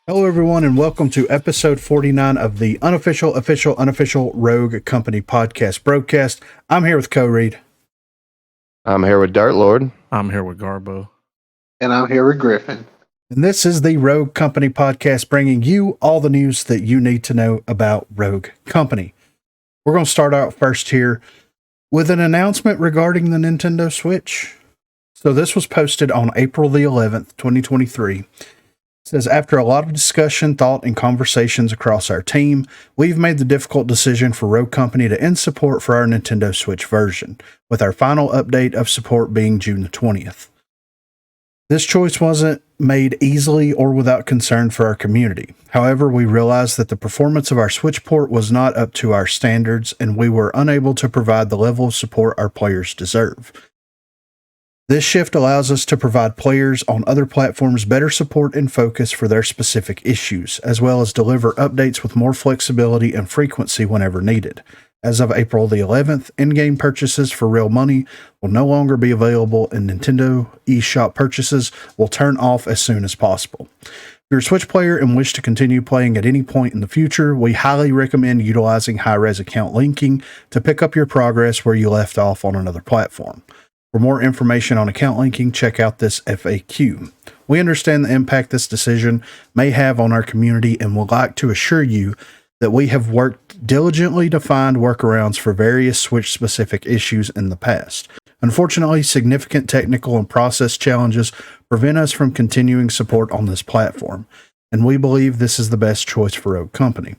Hello, everyone, and welcome to episode 49 of the unofficial Rogue Company podcast, BROGUECAST. I'm here with Co-Reed. I'm here with Dirt Lord. I'm here with Garbo. And I'm here with Griffin. And this is the Rogue Company podcast, bringing you all the news that you need to know about Rogue Company. We're going to start out first here with an announcement regarding the Nintendo Switch. So this was posted on April the 11th, 2023. It says, after a lot of discussion, thought, and conversations across our team, we've made the difficult decision for Rogue Company to end support for our Nintendo Switch version, with our final update of support being June the 20th. This choice wasn't made easily or without concern for our community. However, we realized that the performance of our Switch port was not up to our standards, and we were unable to provide the level of support our players deserve. This shift allows us to provide players on other platforms better support and focus for their specific issues, as well as deliver updates with more flexibility and frequency whenever needed. As of April the 11th, in-game purchases for real money will no longer be available, and Nintendo eShop purchases will turn off as soon as possible. If you're a Switch player and wish to continue playing at any point in the future, we highly recommend utilizing high-res account linking to pick up your progress where you left off on another platform. For more information on account linking, check out this FAQ. We understand the impact this decision may have on our community and would like to assure you that we have worked diligently to find workarounds for various Switch-specific issues in the past. Unfortunately, significant technical and process challenges prevent us from continuing support on this platform, and we believe this is the best choice for Rogue Company.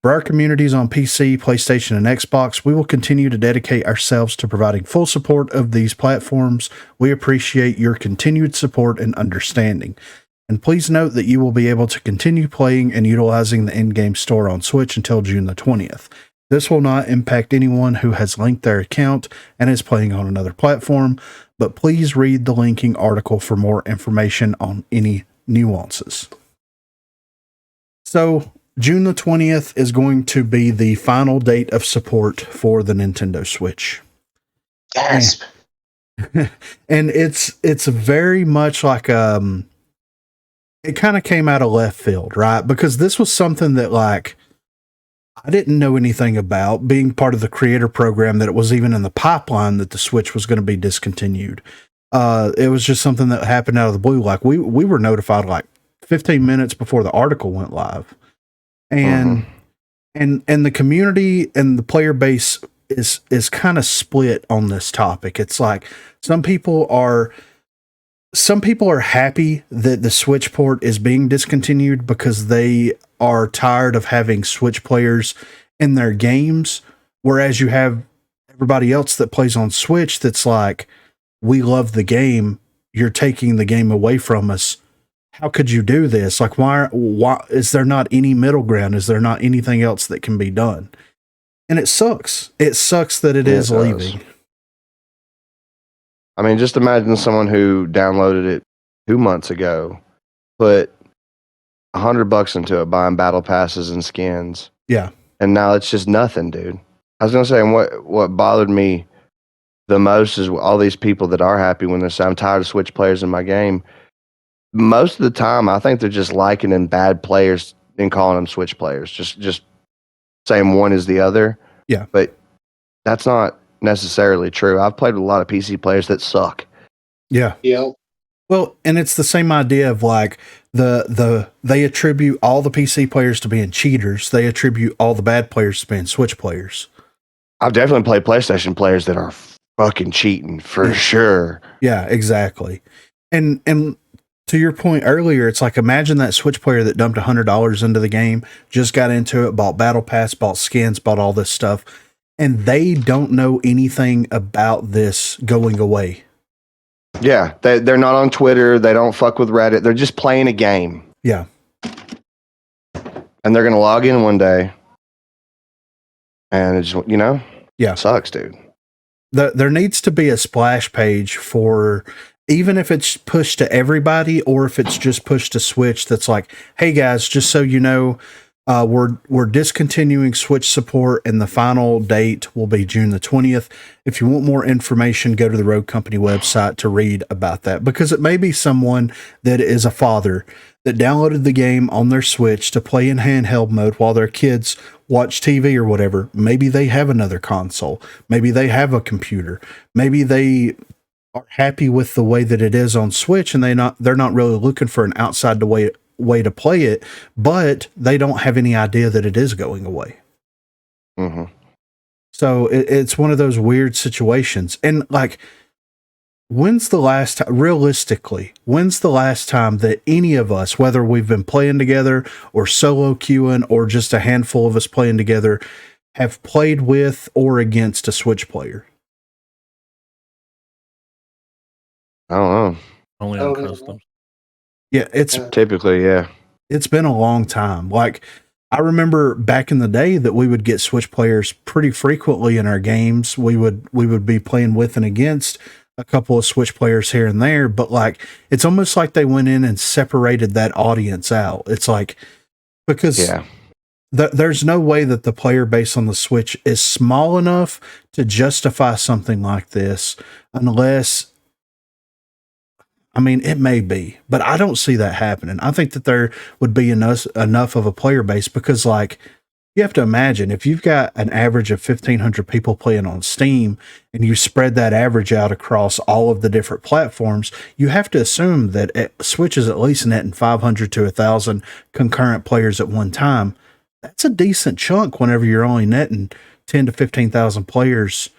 For our communities on PC, PlayStation, and Xbox, we will continue to dedicate ourselves to providing full support of these platforms. We appreciate your continued support and understanding. And please note that you will be able to continue playing and utilizing the in-game store on Switch until June the 20th. This will not impact anyone who has linked their account and is playing on another platform, but please read the linking article for more information on any nuances. So, June the 20th is going to be the final date of support for the Nintendo Switch. Gasp. And it's very much like it kind of came out of left field, right? Because this was something that like I didn't know anything about, being part of the creator program, that it was even in the pipeline that the Switch was going to be discontinued. It was just something that happened out of the blue. Like we were notified like 15 minutes before the article went live. And the community and the player base is kind of split on this topic. It's like some people are happy that the Switch port is being discontinued because they are tired of having Switch players in their games, whereas you have everybody else that plays on Switch that's like, we love the game, you're taking the game away from us. How could you do this? Like, why is there not any middle ground? Is there not anything else that can be done? And it sucks. It sucks that it is leaving. I mean, just imagine someone who downloaded it 2 months ago, put $100 into it, buying battle passes and skins. Yeah. And now it's just nothing, dude. I was going to say, and what bothered me the most is all these people that are happy when they're saying, I'm tired of Switch players in my game. Most of the time, I think they're just likening bad players and calling them Switch players. Just saying one is the other. Yeah. But that's not necessarily true. I've played with a lot of PC players that suck. Yeah. Yep. Well, and it's the same idea of like they attribute all the PC players to being cheaters. They attribute all the bad players to being Switch players. I've definitely played PlayStation players that are fucking cheating for sure. Yeah, exactly. And to your point earlier, it's like, imagine that Switch player that dumped $100 into the game, just got into it, bought battle pass, bought skins, bought all this stuff, and they don't know anything about this going away. Yeah, they're not on Twitter. They don't fuck with Reddit. They're just playing a game. Yeah. And they're going to log in one day. And it's, yeah, sucks, dude. There needs to be a splash page for, even if it's pushed to everybody or if it's just pushed to Switch, that's like, hey guys, just so you know, we're discontinuing Switch support and the final date will be June the 20th. If you want more information, go to the Rogue Company website to read about that, because it may be someone that is a father that downloaded the game on their Switch to play in handheld mode while their kids watch TV or whatever. Maybe they have another console. Maybe they have a computer. Maybe they are happy with the way that it is on Switch, and they're not really looking for an outside way to play it, but they don't have any idea that it is going away. Mm-hmm. So it's one of those weird situations. And like, realistically, when's the last time that any of us, whether we've been playing together or solo queuing or just a handful of us playing together, have played with or against a Switch player? I don't know. Only on customs. Yeah, it's Typically, yeah. It's been a long time. Like, I remember back in the day that we would get Switch players pretty frequently in our games. We would be playing with and against a couple of Switch players here and there, but like, it's almost like they went in and separated that audience out. It's like, because there's no way that the player base on the Switch is small enough to justify something like this, unless, I mean, it may be, but I don't see that happening. I think that there would be enough of a player base, because like, you have to imagine, if you've got an average of 1,500 people playing on Steam and you spread that average out across all of the different platforms, you have to assume that Switch is at least netting 500 to 1,000 concurrent players at one time. That's a decent chunk whenever you're only netting 10 to 15,000 players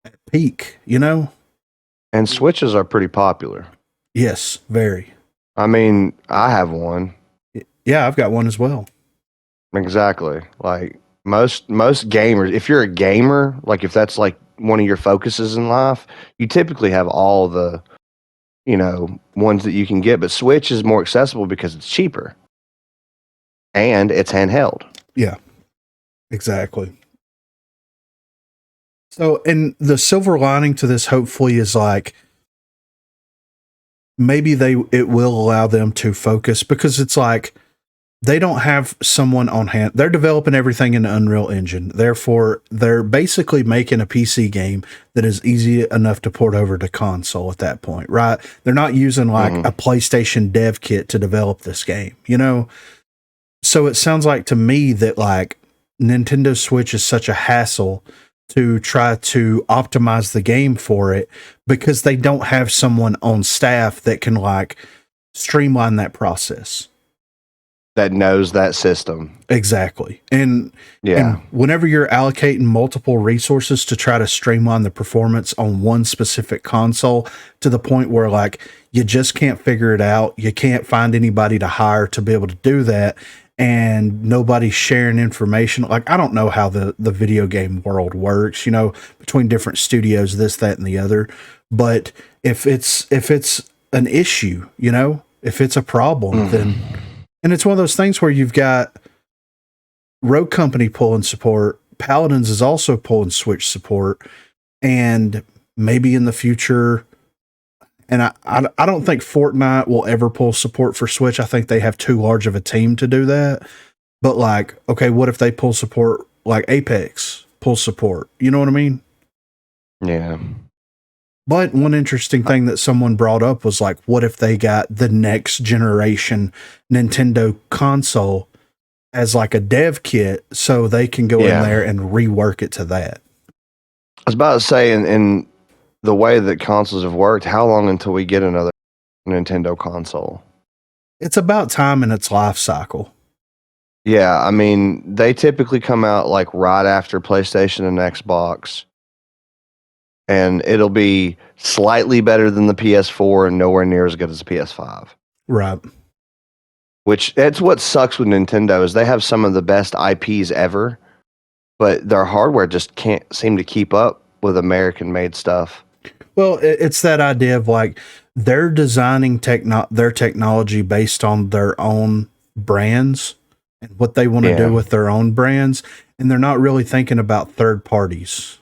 at peak, you know? And Switches are pretty popular. Yes, very. I mean, I have one. Yeah, I've got one as well. Exactly. Like most gamers, if you're a gamer, like if that's like one of your focuses in life, you typically have all the, ones that you can get. But Switch is more accessible because it's cheaper and it's handheld. Yeah, exactly. So, and the silver lining to this, hopefully, is like, maybe it will allow them to focus, because it's like, they don't have someone on hand. They're developing everything in the Unreal Engine. Therefore, they're basically making a PC game that is easy enough to port over to console at that point, right? They're not using like a PlayStation dev kit to develop this game, So it sounds like to me that like Nintendo Switch is such a hassle to try to optimize the game for it, because they don't have someone on staff that can like streamline that process. That knows that system. Exactly. And whenever you're allocating multiple resources to try to streamline the performance on one specific console to the point where like you just can't figure it out, you can't find anybody to hire to be able to do that, and nobody's sharing information. Like, I don't know how the video game world works, between different studios, this, that, and the other. But if it's an issue, if it's a problem, then... And it's one of those things where you've got Rogue Company pulling support, Paladins is also pulling Switch support, and maybe in the future, and I don't think Fortnite will ever pull support for Switch. I think they have too large of a team to do that. But like, okay, what if they pull support, like Apex pull support? You know what I mean? Yeah. But one interesting thing that someone brought up was like, what if they got the next generation Nintendo console as like a dev kit so they can go in there and rework it to that? I was about to say, in the way that consoles have worked, how long until we get another Nintendo console? It's about time in its life cycle. Yeah, I mean, they typically come out like right after PlayStation and Xbox. And it'll be slightly better than the PS4 and nowhere near as good as the PS5. Right. Which, that's what sucks with Nintendo, is they have some of the best IPs ever, but their hardware just can't seem to keep up with American-made stuff. Well, it's that idea of like, they're designing their technology based on their own brands and what they want to do with their own brands, and they're not really thinking about third parties.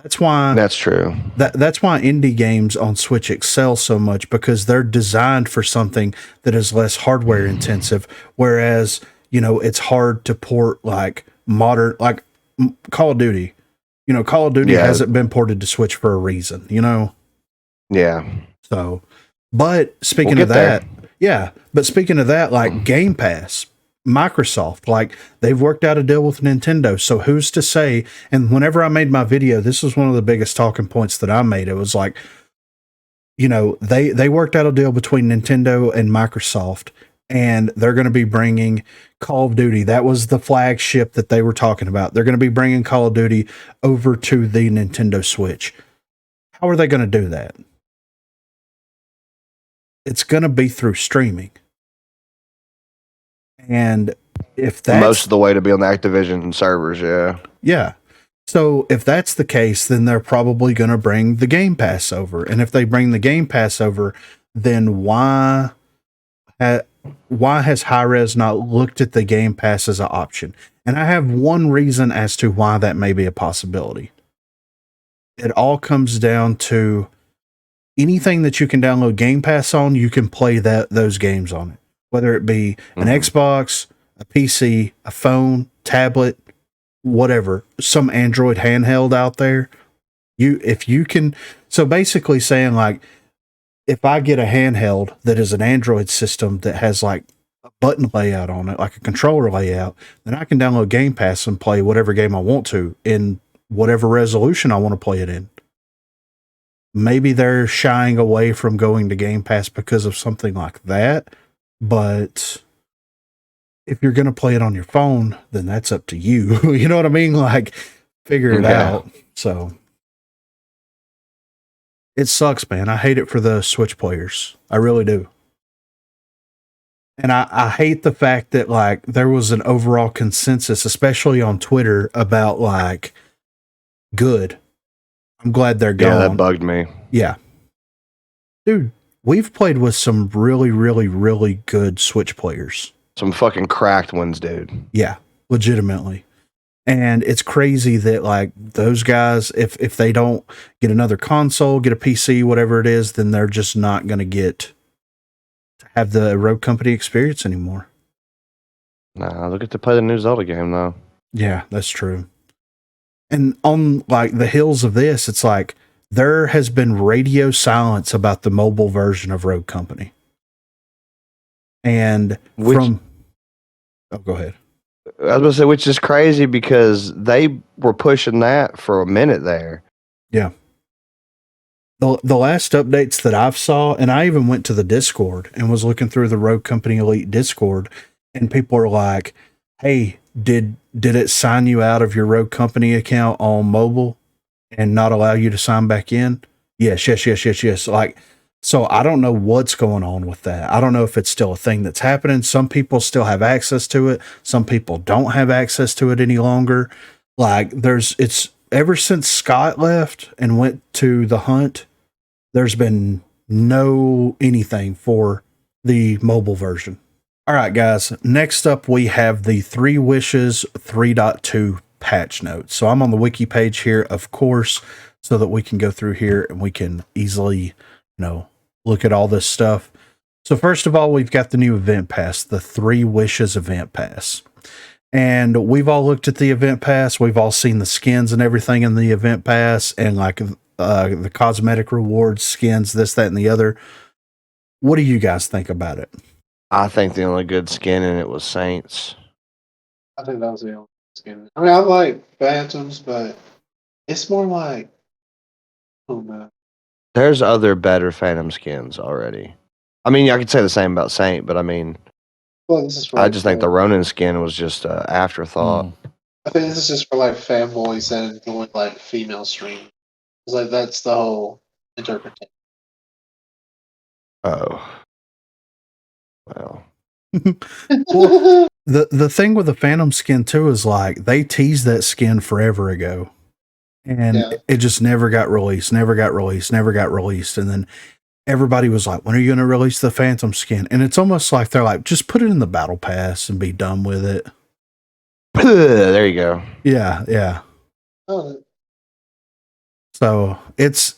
That's why that's true. That's why indie games on Switch excel so much, because they're designed for something that is less hardware intensive. Whereas, it's hard to port like modern, like Call of Duty. Call of Duty hasn't been ported to Switch for a reason, Yeah. So, but speaking of that, Yeah, but speaking of that, like Game Pass, Microsoft, like they've worked out a deal with Nintendo. So who's to say? And whenever I made my video, this was one of the biggest talking points that I made. It was like, they worked out a deal between Nintendo and Microsoft, and they're going to be bringing Call of Duty. That was the flagship that they were talking about. They're going to be bringing Call of Duty over to the Nintendo Switch. How are they going to do that? It's going to be through streaming. And if that's most of the way to be on the Activision servers, yeah. So if that's the case, then they're probably going to bring the Game Pass over. And if they bring the Game Pass over, then why has Hi-Rez not looked at the Game Pass as an option? And I have one reason as to why that may be a possibility. It all comes down to anything that you can download Game Pass on, you can play those games on it. Whether it be an Xbox, a PC, a phone, tablet, whatever, some Android handheld out there. If you can, so basically saying like, if I get a handheld that is an Android system that has like a button layout on it, like a controller layout, then I can download Game Pass and play whatever game I want to in whatever resolution I want to play it in. Maybe they're shying away from going to Game Pass because of something like that. But if you're going to play it on your phone, then that's up to you. You know what I mean? Like, figure it out. So it sucks, man. I hate it for the Switch players. I really do. And I hate the fact that like there was an overall consensus, especially on Twitter, about like, good. I'm glad they're gone. Yeah, that bugged me. Yeah. Dude, we've played with some really, really, really good Switch players. Some fucking cracked ones, dude. Yeah, legitimately. And it's crazy that like those guys, if they don't get another console, get a PC, whatever it is, then they're just not going to get to have the Rogue Company experience anymore. Nah, they'll get to play the new Zelda game though. Yeah, that's true. And on like the heels of this, it's like there has been radio silence about the mobile version of Rogue Company. And oh, go ahead. I was going to say, which is crazy because they were pushing that for a minute there. Yeah. The last updates that I've saw, and I even went to the Discord and was looking through the Rogue Company Elite Discord, and people are like, hey, did it sign you out of your Rogue Company account on mobile and not allow you to sign back in? Yes. Like, so I don't know what's going on with that. I don't know if it's still a thing that's happening. Some people still have access to it. Some people don't have access to it any longer. Like it's ever since Scott left and went to the hunt, there's been no anything for the mobile version. All right, guys. Next up, we have the 3 Wishes 3.2 patch notes. So I'm on the wiki page here, of course, so that we can go through here and we can easily, look at all this stuff. So first of all, we've got the new event pass, the 3 Wishes event pass. And we've all looked at the event pass. We've all seen the skins and everything in the event pass and like the cosmetic rewards, skins, this, that, and the other. What do you guys think about it? I think the only good skin in it was Saints. I think that was the only skin. I mean, I like Phantoms, but it's more like, oh man. There's other better Phantom skins already. I mean, I could say the same about Saint, but I mean, Well, this is for I just think the Ronin skin was just an afterthought. I think this is just for like fanboys that enjoy like female stream. It's like that's the whole interpretation. Oh. Well. Well, the thing with the Phantom skin too is like they teased that skin forever ago. And it just never got released. And then everybody was like, when are you going to release the Phantom skin? And it's almost like they're like, just put it in the battle pass and be done with it. There you go. Yeah. Oh. So it's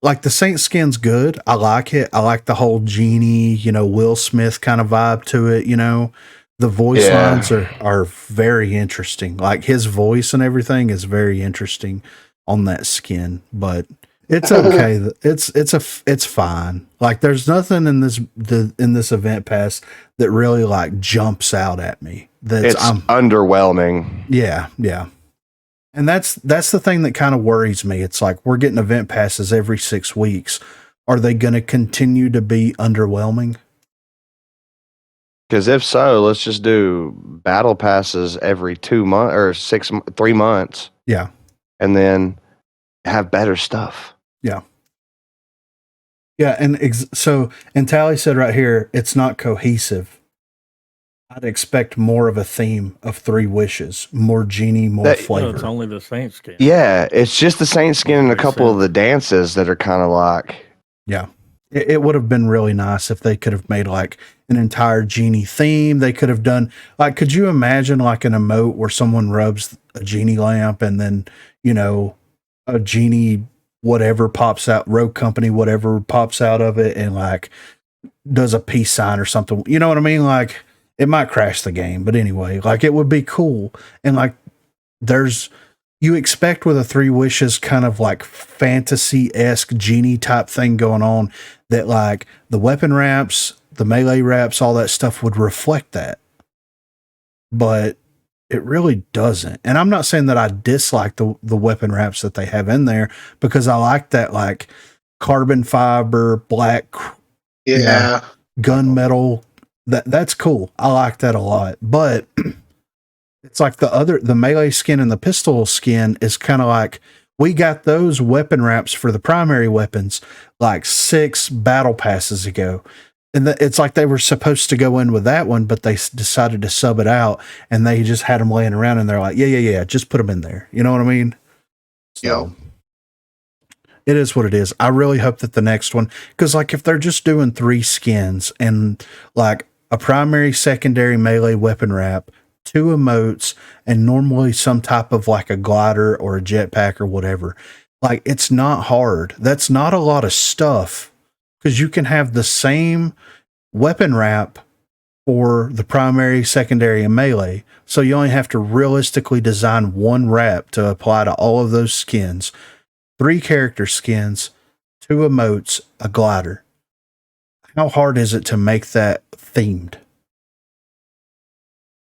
like the Saint skin's good. I like it. I like the whole genie, Will Smith kind of vibe to it, The voice lines are very interesting. Like his voice and everything is very interesting on that skin. But It's okay. It's fine. Like there's nothing in this event pass that really like jumps out at me. That's It's underwhelming. yeah. And that's the thing that kind of worries me. It's like we're getting event passes every 6 weeks. Are they going to continue to be underwhelming? Because if so, let's just do battle passes every 2 months or 3 months. Yeah. And then have better stuff. Yeah. Yeah. And Tally said right here, it's not cohesive. I'd expect more of a theme of 3 wishes, more genie, more flavor. No, it's only the Saint skin. Yeah, it's just the Saint skin and a couple of the dances that are kind of like. Yeah. It would have been really nice if they could have made like an entire genie theme. They could have done like, could you imagine like an emote where someone rubs a genie lamp and then, a genie whatever pops out, Rogue Company, whatever pops out of it and like does a peace sign or something. You know what I mean? Like it might crash the game, but anyway, like it would be cool. And like you expect with a 3 wishes kind of like fantasy-esque genie type thing going on that like the weapon wraps, the melee wraps, all that stuff would reflect that. But it really doesn't. And I'm not saying that I dislike the weapon wraps that they have in there because I like that like carbon fiber, black, gunmetal. That's cool. I like that a lot. But it's like the melee skin and the pistol skin is kind of like we got those weapon wraps for the primary weapons like 6 battle passes ago. And it's like they were supposed to go in with that one, but they decided to sub it out and they just had them laying around and they're like, yeah, just put them in there. You know what I mean? So it is what it is. I really hope that the next one, because like if they're just doing 3 skins and like a primary, secondary melee weapon wrap, 2 emotes, and normally some type of like a glider or a jetpack or whatever, like it's not hard. That's not a lot of stuff. Because you can have the same weapon wrap for the primary, secondary, and melee. So you only have to realistically design 1 wrap to apply to all of those skins. 3 character skins, 2 emotes, a glider. How hard is it to make that themed?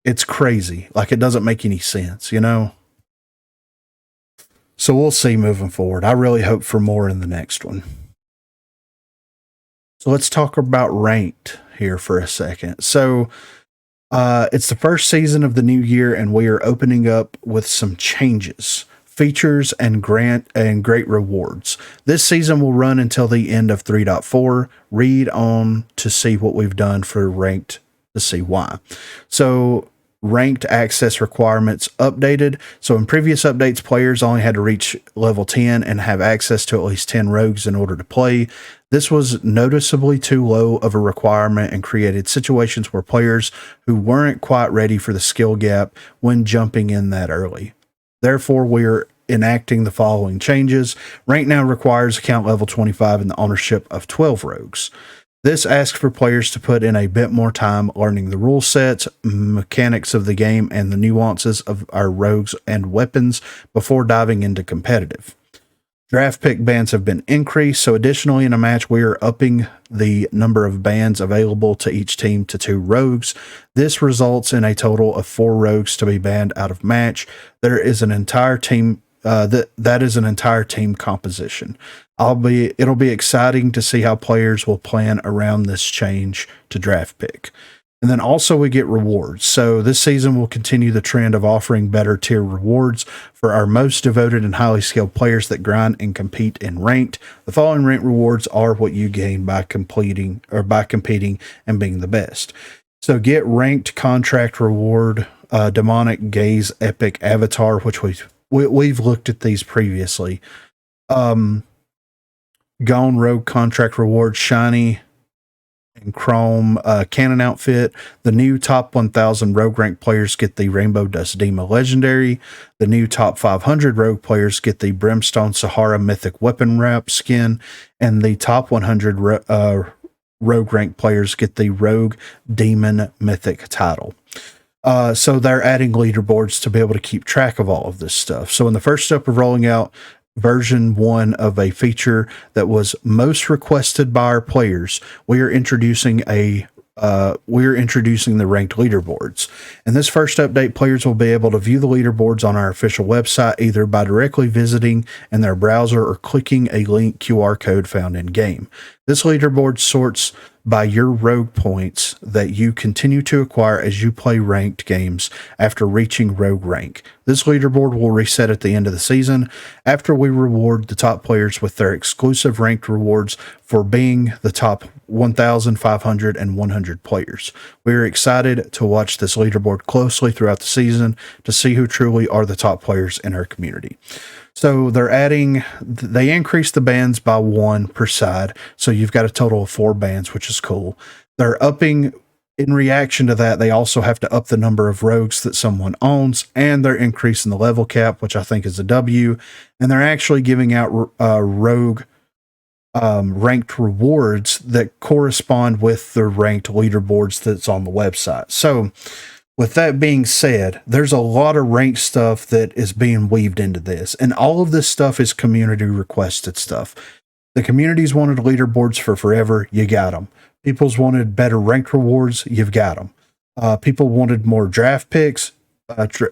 It's crazy. Like it doesn't make any sense, So we'll see moving forward. I really hope for more in the next one. So let's talk about ranked here for a second. So it's the first season of the new year, and we are opening up with some changes, features, and great rewards. This season will run until the end of 3.4. Read on to see what we've done for ranked to see why. So ranked access requirements updated. So in previous updates, players only had to reach level 10 and have access to at least 10 rogues in order to play. This was noticeably too low of a requirement and created situations where players who weren't quite ready for the skill gap when jumping in that early. Therefore, we're enacting the following changes. Rank now requires account level 25 and the ownership of 12 rogues. This asks for players to put in a bit more time learning the rule sets, mechanics of the game, and the nuances of our rogues and weapons before diving into competitive. Draft pick bans have been increased, so additionally in a match we are upping the number of bans available to each team to 2 rogues. This results in a total of 4 rogues to be banned out of match. There is an entire team that is an entire team composition. It'll be exciting to see how players will plan around this change to draft pick. And then also we get rewards. So this season will continue the trend of offering better tier rewards for our most devoted and highly skilled players that grind and compete in ranked. The following ranked rewards are what you gain by competing and being the best. So get ranked contract reward, demonic gaze epic avatar, which we've looked at these previously. Gone rogue contract reward, shiny and chrome cannon outfit. The new top 1000 rogue rank players get the Rainbow Dust Dema legendary. The new top 500 rogue players get the Brimstone Sahara mythic weapon wrap skin, and the top 100 rogue rank players get the Rogue Demon mythic title. So they're adding leaderboards to be able to keep track of all of this stuff. So in the first step of rolling out version 1 of a feature that was most requested by our players. We're introducing the ranked leaderboards. In this first update, players will be able to view the leaderboards on our official website either by directly visiting in their browser or clicking a link QR code found in game. This leaderboard sorts by your rogue points that you continue to acquire as you play ranked games after reaching rogue rank. This leaderboard will reset at the end of the season after we reward the top players with their exclusive ranked rewards for being the top 1,500 and 100 players. We are excited to watch this leaderboard closely throughout the season to see who truly are the top players in our community. So they increased the bands by 1 per side. So you've got a total of 4 bands, which is cool. They're upping, in reaction to that, they also have to up the number of rogues that someone owns, and they're increasing the level cap, which I think is a W. And they're actually giving out rogue ranked rewards that correspond with the ranked leaderboards that's on the website. So with that being said, there's a lot of ranked stuff that is being weaved into this, and all of this stuff is community requested stuff. The communities wanted leaderboards for forever, you got them. People's wanted better ranked rewards, you've got them. People wanted more draft picks,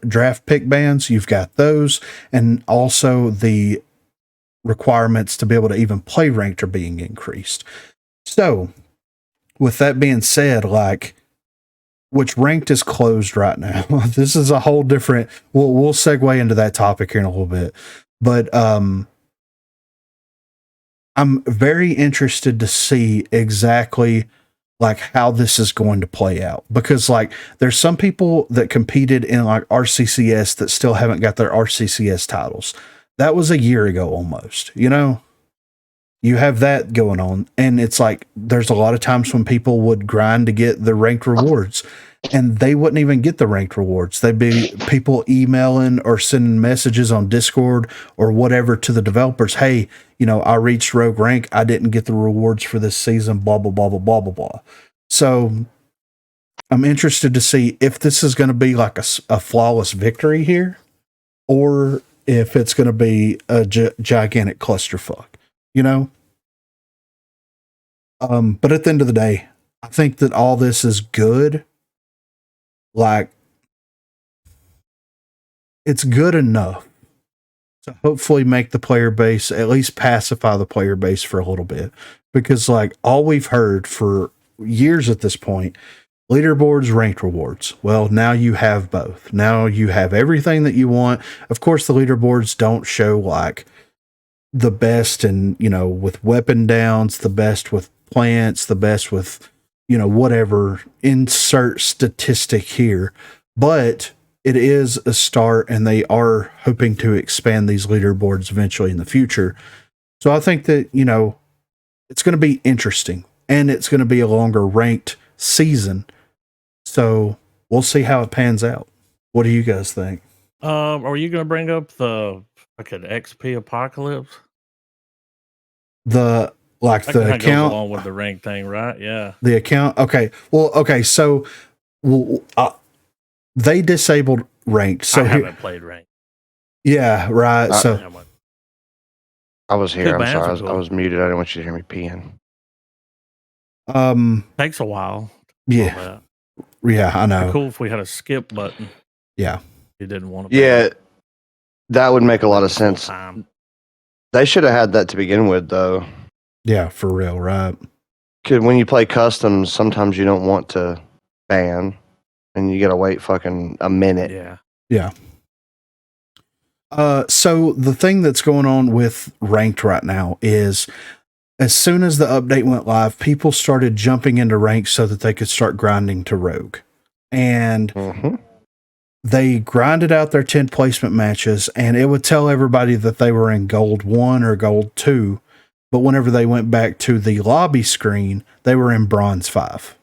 draft pick bands, you've got those, and also the requirements to be able to even play ranked are being increased. So, with that being said, which ranked is closed right now. This is a whole different. We'll segue into that topic here in a little bit, but I'm very interested to see exactly how this is going to play out, because there's some people that competed in RCCS that still haven't got their RCCS titles. That was a year ago almost. You have that going on, and it's there's a lot of times when people would grind to get the ranked rewards, and they wouldn't even get the ranked rewards. They'd be people emailing or sending messages on Discord or whatever to the developers. Hey, I reached rogue rank. I didn't get the rewards for this season, blah, blah, blah, blah, blah, blah, blah. So I'm interested to see if this is going to be a flawless victory here, or if it's going to be a gigantic clusterfuck. But at the end of the day, I think that all this is good. It's good enough to hopefully make the player base, at least pacify the player base for a little bit. Because all we've heard for years at this point, leaderboards, ranked rewards. Well, now you have both. Now you have everything that you want. Of course, the leaderboards don't show the best and, with weapon downs, the best with plants, the best with, whatever, insert statistic here. But it is a start, and they are hoping to expand these leaderboards eventually in the future. So I think that, it's going to be interesting, and it's going to be a longer ranked season. So we'll see how it pans out. What do you guys think? Are you going to bring up the fucking XP apocalypse? The account goes along with the rank thing, right? Yeah. The account. Okay. Well, okay. So they disabled ranked. So I haven't played ranked. Yeah. Right. I was here. I'm sorry. Cool. I was muted. I didn't want you to hear me peeing. Takes a while. Yeah. Yeah, I know. It'd be cool if we had a skip button. Yeah. You didn't want to. Yeah. That would make a lot of sense. They should have had that to begin with, though. Yeah, for real, right? Because when you play customs, sometimes you don't want to ban, and you gotta wait fucking a minute. Yeah. Yeah. So the thing that's going on with ranked right now is, as soon as the update went live, people started jumping into ranked so that they could start grinding to rogue. And they grinded out their 10 placement matches, and it would tell everybody that they were in gold 1 or gold 2. But whenever they went back to the lobby screen, they were in bronze 5.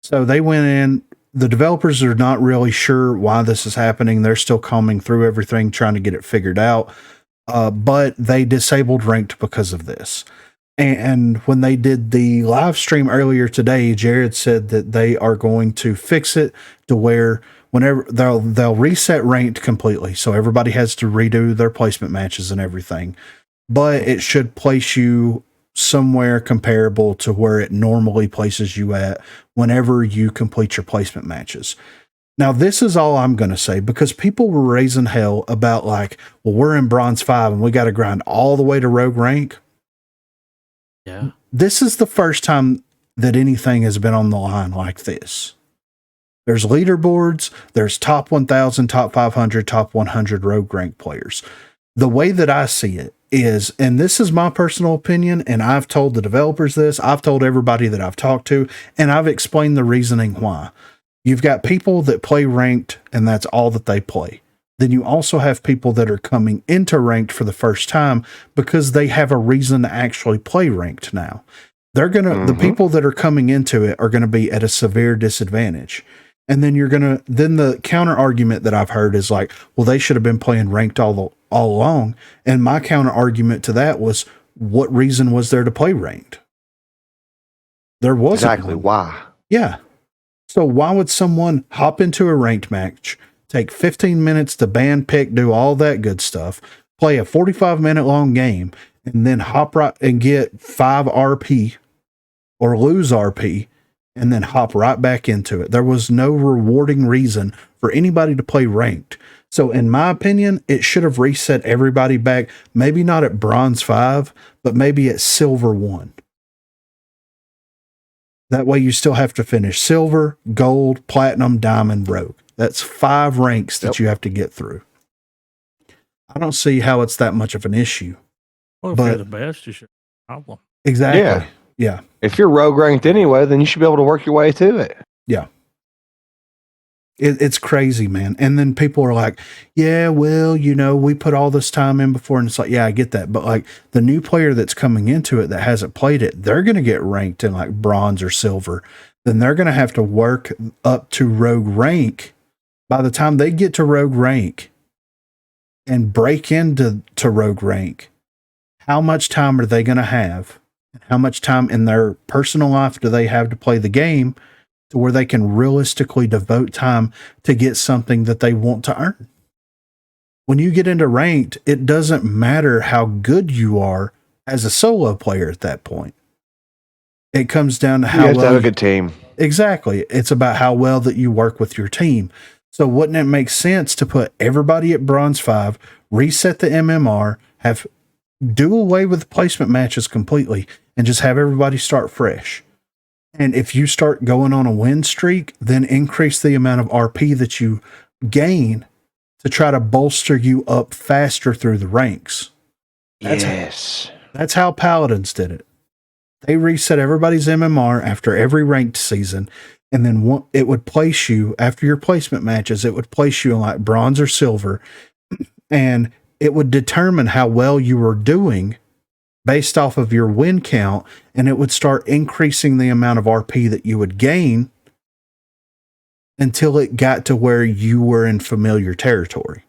So they went in. The developers are not really sure why this is happening. They're still combing through everything, trying to get it figured out. But they disabled ranked because of this. And when they did the live stream earlier today, Jared said that they are going to fix it to where whenever they'll reset ranked completely, so everybody has to redo their placement matches and everything. But it should place you somewhere comparable to where it normally places you at whenever you complete your placement matches. Now, this is all I'm going to say, because people were raising hell about like, well, we're in bronze 5 and we got to grind all the way to rogue rank. Yeah. This is the first time that anything has been on the line like this. There's leaderboards, there's top 1,000, top 500, top 100 rogue rank players. The way that I see it is, and this is my personal opinion, and I've told the developers this, I've told everybody that I've talked to, and I've explained the reasoning why. You've got people that play ranked, and that's all that they play. Then you also have people that are coming into ranked for the first time because they have a reason to actually play ranked now. They're going to, the people that are coming into it are going to be at a severe disadvantage. And then then the counter argument that I've heard is like, well, they should have been playing ranked all along. And my counter argument to that was, what reason was there to play ranked? There wasn't. Exactly. Why? Yeah. So why would someone hop into a ranked match, take 15 minutes to ban pick, do all that good stuff, play a 45-minute long game, and then hop right and get 5 RP or lose RP, and then hop right back into it? There was no rewarding reason for anybody to play ranked. So in my opinion, it should have reset everybody back, maybe not at bronze 5, but maybe at silver 1. That way you still have to finish silver, gold, platinum, diamond, rogue. That's 5 ranks that you have to get through. I don't see how it's that much of an issue. Well, if you're the best, you should have a problem. Exactly. Yeah. If you're rogue ranked anyway, then you should be able to work your way to it. Yeah. It's crazy, man. And then people are like, yeah, well, we put all this time in before. And it's like, yeah, I get that. But like the new player that's coming into it that hasn't played it, they're going to get ranked in like bronze or silver. Then they're going to have to work up to rogue rank. By the time they get to rogue rank and break into rogue rank, how much time are they going to have? How much time in their personal life do they have to play the game to where they can realistically devote time to get something that they want to earn? When you get into ranked, it doesn't matter how good you are as a solo player at that point. It comes down to how you have to have a good team. Exactly. It's about how well that you work with your team. So wouldn't it make sense to put everybody at bronze 5, reset the MMR, do away with placement matches completely, and just have everybody start fresh? And if you start going on a win streak, then increase the amount of RP that you gain to try to bolster you up faster through the ranks. That's how Paladins did it. They reset everybody's MMR after every ranked season, and then it would place you, after your placement matches, it would place you in like bronze or silver, and it would determine how well you were doing based off of your win count, and it would start increasing the amount of RP that you would gain until it got to where you were in familiar territory.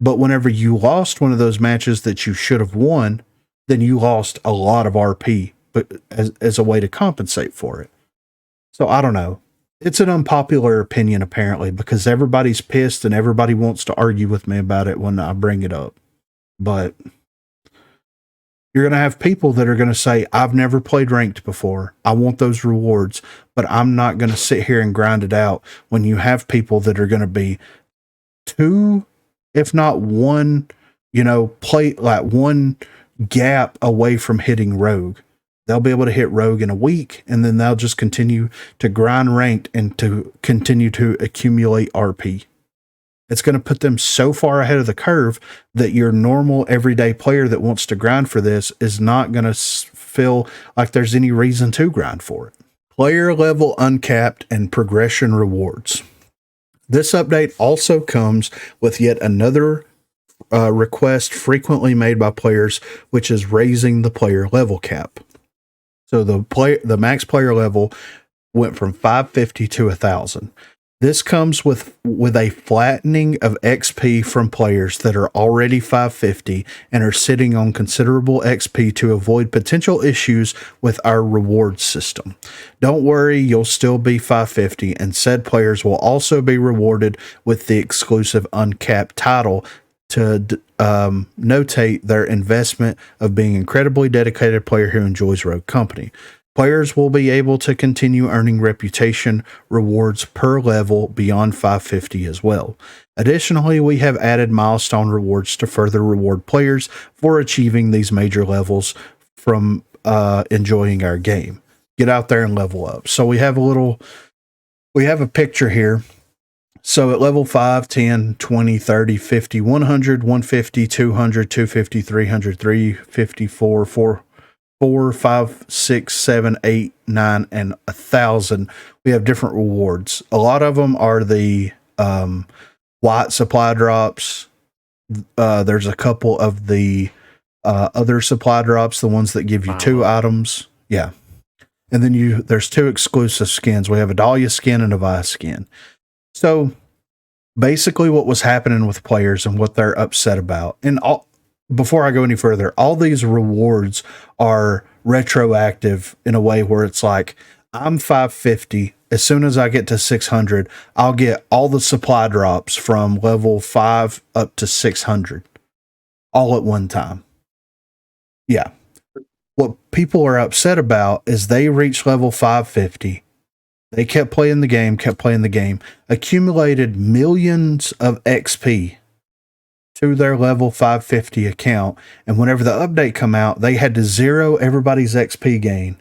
But whenever you lost one of those matches that you should have won, then you lost a lot of RP, but as a way to compensate for it. So I don't know. It's an unpopular opinion apparently, because everybody's pissed and everybody wants to argue with me about it when I bring it up. But you're going to have people that are going to say, I've never played ranked before. I want those rewards, but I'm not going to sit here and grind it out, when you have people that are going to be 2, if not 1, one gap away from hitting rogue. They'll be able to hit rogue in a week, and then they'll just continue to grind ranked and to continue to accumulate RP. It's going to put them so far ahead of the curve that your normal everyday player that wants to grind for this is not going to feel like there's any reason to grind for it. Player level uncapped and progression rewards. This update also comes with yet another request frequently made by players, which is raising the player level cap. So the max player level went from 550 to 1,000. This comes with a flattening of XP from players that are already 550 and are sitting on considerable XP to avoid potential issues with our reward system. Don't worry, you'll still be 550, and said players will also be rewarded with the exclusive uncapped title to notate their investment of being an incredibly dedicated player who enjoys Rogue Company. Players will be able to continue earning reputation rewards per level beyond 550 as well. Additionally, we have added milestone rewards to further reward players for achieving these major levels from enjoying our game. Get out there and level up. So we have a picture here. So at level 5, 10, 20, 30, 50, 100, 150, 200, 250, 300, 354, 4, 5, 6, 7, 8, 9, and 1,000. We have different rewards. A lot of them are the white supply drops. There's a couple of the other supply drops, the ones that give you 2 items. Yeah. And then there's 2 exclusive skins. We have a Dahlia skin and a Vice skin. So basically what was happening with players and what they're upset about, and before I go any further, all these rewards are retroactive in a way where it's like, I'm 550. As soon as I get to 600, I'll get all the supply drops from level 5 up to 600 all at one time. Yeah. What people are upset about is they reach level 550. They kept playing the game, accumulated millions of XP to their level 550 account, and whenever the update come out, they had to zero everybody's XP gain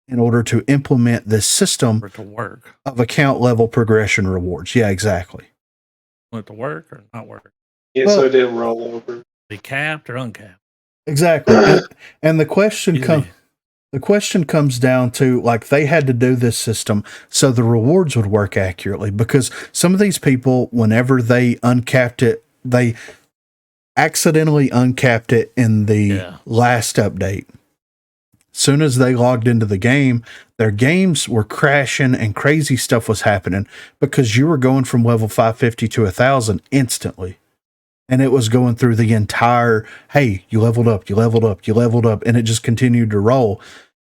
in order to implement this system to work of account level progression rewards. Yeah, exactly. Want it to work or not work? Yeah, so it didn't roll over. Be capped or uncapped? Exactly. And the question comes down to, like, they had to do this system so the rewards would work accurately, because some of these people, whenever they uncapped it, they accidentally uncapped it in the last update. Soon as they logged into the game, their games were crashing and crazy stuff was happening because you were going from level 550 to 1,000 instantly. And it was going through the entire, hey, you leveled up, and it just continued to roll.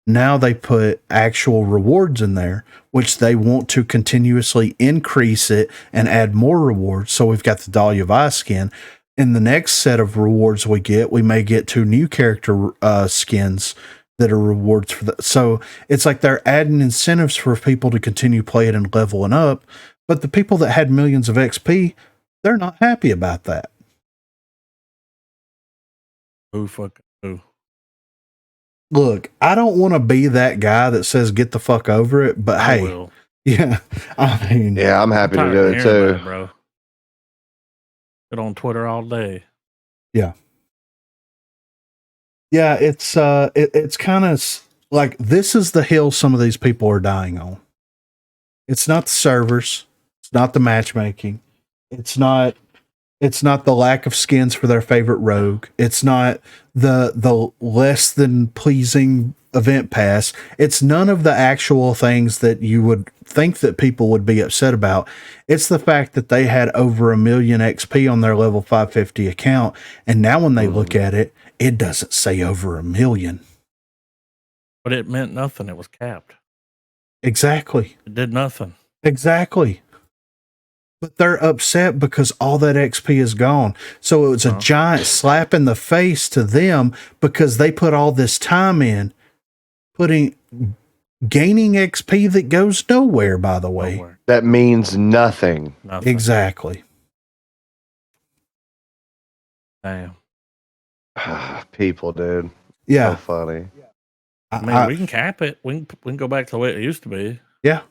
Now they put actual rewards in there, which they want to continuously increase it and add more rewards. So we've got the Dahlia Vice skin. In the next set of rewards we may get 2 new character skins that are rewards for that. So it's like they're adding incentives for people to continue playing and leveling up. But the people that had millions of XP, they're not happy about that. Who? Look, I don't want to be that guy that says get the fuck over it, but I hey, will. yeah, I mean, Yeah, I'm happy to tired do of it hearing too. about it, bro. Get on Twitter all day. yeah, it's kind of like, this is the hill some of these people are dying on. It's not the servers, it's not the matchmaking, it's not the lack of skins for their favorite rogue. It's not the less than pleasing event pass. It's none of the actual things that you would think that people would be upset about. It's the fact that they had over 1 million XP on their level 550 account. And now when they look at it, it doesn't say over 1 million. But it meant nothing. It was capped. Exactly. It did nothing. Exactly. But they're upset because all that XP is gone. So it was a giant slap in the face to them because they put all this time in gaining XP that goes nowhere, by the way. Nowhere. That means nothing. Exactly. Damn. People, dude. Yeah. So funny. I mean, we can cap it. We can go back to the way it used to be. Yeah.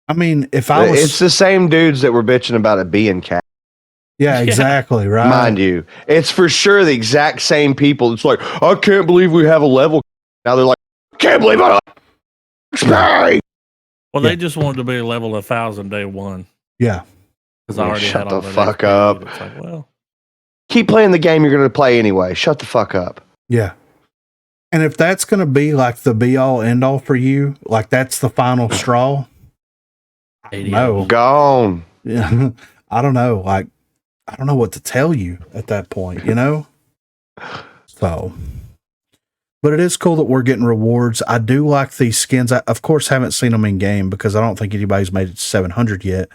I mean, if I was... It's the same dudes that were bitching about it being capped. Yeah, exactly, right? Mind you, it's for sure the exact same people. It's like, I can't believe we have a level. Now they're like, I can't believe I XP. Well, they just wanted to be level 1,000 day one. Yeah. Because I already Shut had all the that fuck XP. up. It's like, well, keep playing the game you're going to play anyway. Shut the fuck up. Yeah. And if that's going to be like the be all end all for you, like that's the final straw, No. Gone. Yeah. I don't know. Like, I don't know what to tell you at that point, you know? So, but it is cool that we're getting rewards. I do like these skins. I, of course, haven't seen them in game because I don't think anybody's made it to 700 yet.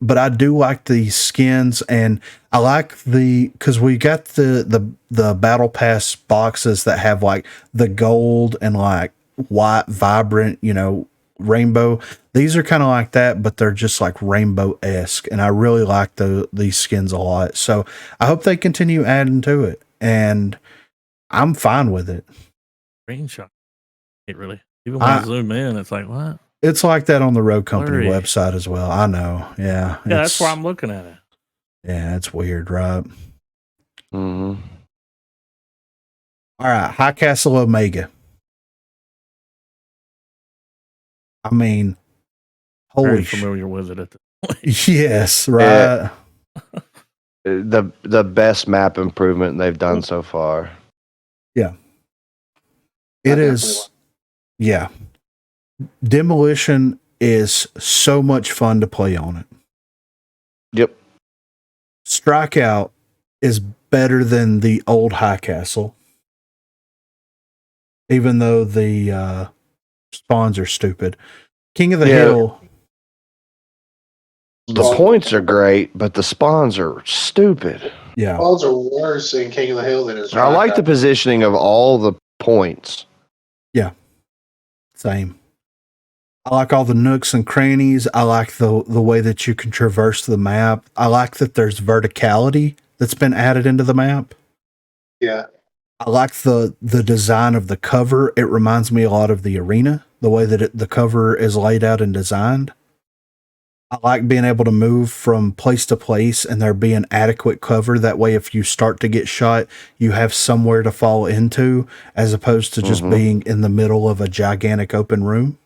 But I do like the skins, and I like because we got the battle pass boxes that have like the gold and like white vibrant, rainbow. These are kind of like that, but they're just like rainbow-esque, and I really like these skins a lot. So I hope they continue adding to it, and I'm fine with it. Screenshot. It really. Even when I zoom in, it's like, what? It's like that on the Rogue Company Blurry. website as well. I know. Yeah. Yeah, that's why I'm looking at it. Yeah, it's weird, right? Mm-hmm. All right. High Castle Omega. I mean, Very holy familiar with it at the point. yes, right. The best map improvement they've done so far. Yeah. It is. Yeah. Demolition is so much fun to play on it. Yep. Strikeout is better than the old High Castle, even though the spawns are stupid. King of the Hill. The points are great, but the spawns are stupid. Yeah. Spawns are worse in King of the Hill than in I like the positioning of all the points. Yeah. Same. I like all the nooks and crannies. I like the way that you can traverse the map. I like that there's verticality that's been added into the map. Yeah. I like the design of the cover. It reminds me a lot of the arena, the way that the cover is laid out and designed. I like being able to move from place to place and there being adequate cover. That way, if you start to get shot, you have somewhere to fall into, as opposed to just being in the middle of a gigantic open room.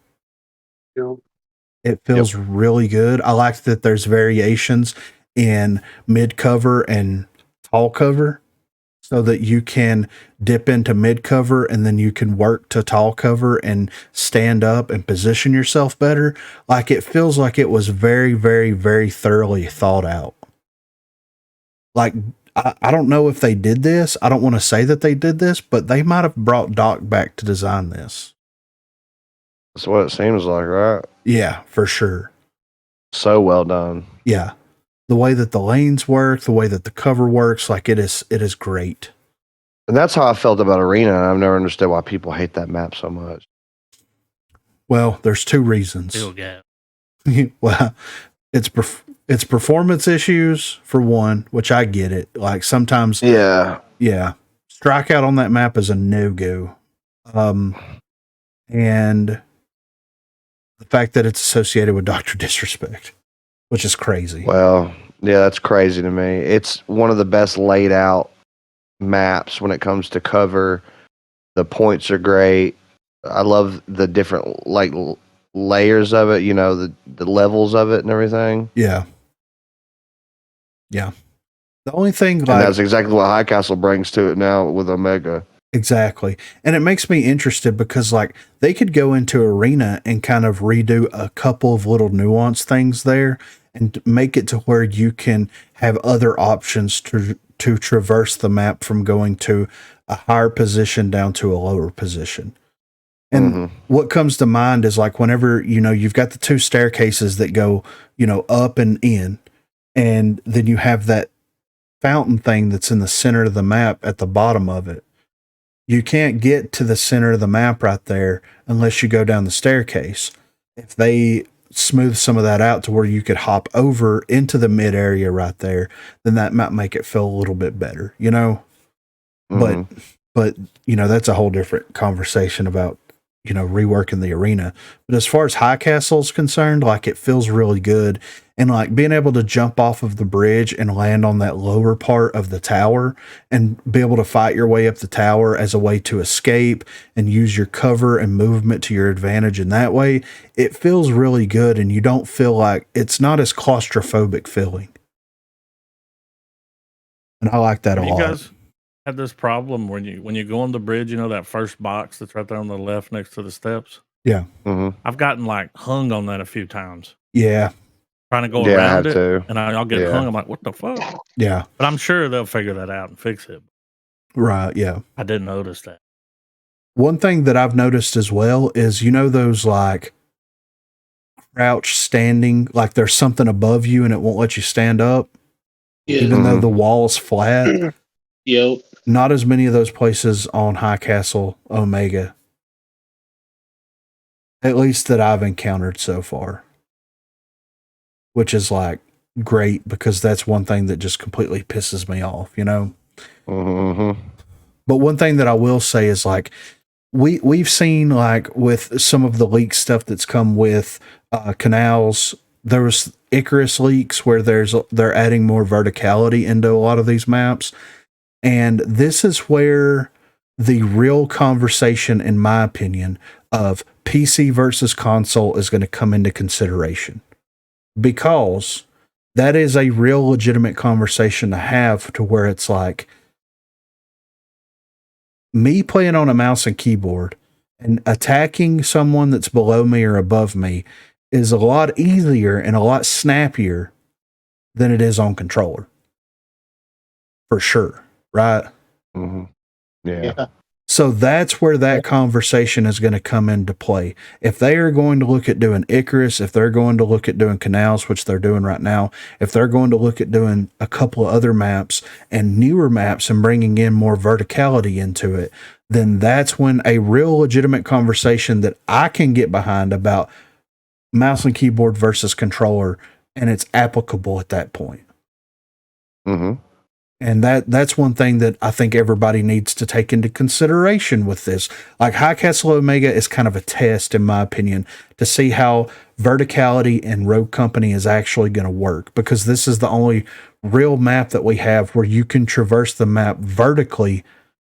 Yep. It feels really good. I like that there's variations in mid cover and tall cover, so that you can dip into mid cover and then you can work to tall cover and stand up and position yourself better. Like, it feels like it was very, very, very thoroughly thought out. Like, I don't know if they did this. I don't want to say that they did this, but they might have brought Doc back to design this. That's what it seems like, right? Yeah, for sure. So well done. Yeah. The way that the lanes work, the way that the cover works, like it is great. And that's how I felt about Arena, and I've never understood why people hate that map so much. Well, there's two reasons. Still gap. Well, it's performance issues for one, which I get it. Like, sometimes, yeah, strikeout on that map is a no-go. And the fact that it's associated with Dr. Disrespect, which is crazy. Well, yeah, that's crazy to me. It's one of the best laid out maps when it comes to cover. The points are great. I love the different layers of it, the levels of it and everything. Yeah. Yeah. The only thing, and that's exactly what High Castle brings to it now with Omega. Exactly. And it makes me interested because, like, they could go into Arena and kind of redo a couple of little nuanced things there and make it to where you can have other options to traverse the map from going to a higher position down to a lower position. And what comes to mind is, like, whenever, you've got the two staircases that go, up and in, and then you have that fountain thing that's in the center of the map at the bottom of it. You can't get to the center of the map right there unless you go down the staircase. If they smooth some of that out to where you could hop over into the mid area right there, then that might make it feel a little bit better, But that's a whole different conversation about, reworking the arena. But as far as High Castle is concerned, like, it feels really good. And, like, being able to jump off of the bridge and land on that lower part of the tower and be able to fight your way up the tower as a way to escape and use your cover and movement to your advantage in that way, it feels really good. And you don't feel like it's not as claustrophobic feeling. And I like that a lot. You guys had this problem when you go on the bridge, that first box that's right there on the left next to the steps? Yeah. I've gotten, like, hung on that a few times. Yeah. trying to go Yeah, I around have it, to. and I'll get Yeah. hung. I'm like, what the fuck? Yeah. But I'm sure they'll figure that out and fix it. Right. Yeah. I didn't notice that. One thing that I've noticed as well is, those like crouch standing, like there's something above you and it won't let you stand up, Yeah. even though the wall's flat. Yep. Not as many of those places on High Castle Omega, at least that I've encountered so far, which is like great because that's one thing that just completely pisses me off, Mm-hmm. But one thing that I will say is like, we've seen like with some of the leak stuff that's come with canals. There was Icarus leaks where they're adding more verticality into a lot of these maps, and this is where the real conversation, in my opinion, of PC versus console is going to come into consideration, because that is a real legitimate conversation to have, to where it's like, me playing on a mouse and keyboard and attacking someone that's below me or above me is a lot easier and a lot snappier than it is on controller. For sure. Right? Mm-hmm. Yeah. Yeah. So that's where that conversation is going to come into play. If they are going to look at doing Icarus, if they're going to look at doing canals, which they're doing right now, if they're going to look at doing a couple of other maps and newer maps and bringing in more verticality into it, then that's when a real legitimate conversation that I can get behind about mouse and keyboard versus controller, and it's applicable at that point. Mm-hmm. And that's one thing that I think everybody needs to take into consideration with this. Like, High Castle Omega is kind of a test, in my opinion, to see how verticality and Rogue Company is actually going to work, because this is the only real map that we have where you can traverse the map vertically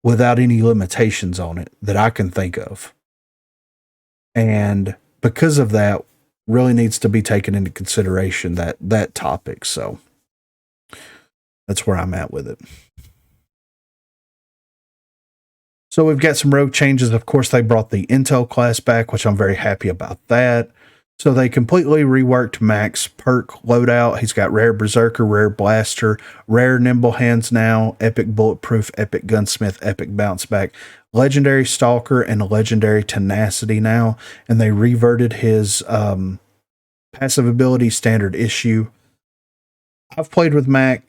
without any limitations on it that I can think of. And because of that, really needs to be taken into consideration, that topic. So that's where I'm at with it. So we've got some rogue changes. Of course, they brought the Intel class back, which I'm very happy about that. So they completely reworked Mac's perk loadout. He's got Rare Berserker, Rare Blaster, Rare Nimble Hands now, Epic Bulletproof, Epic Gunsmith, Epic Bounce Back, Legendary Stalker, and Legendary Tenacity now. And they reverted his passive ability standard issue. I've played with Mac.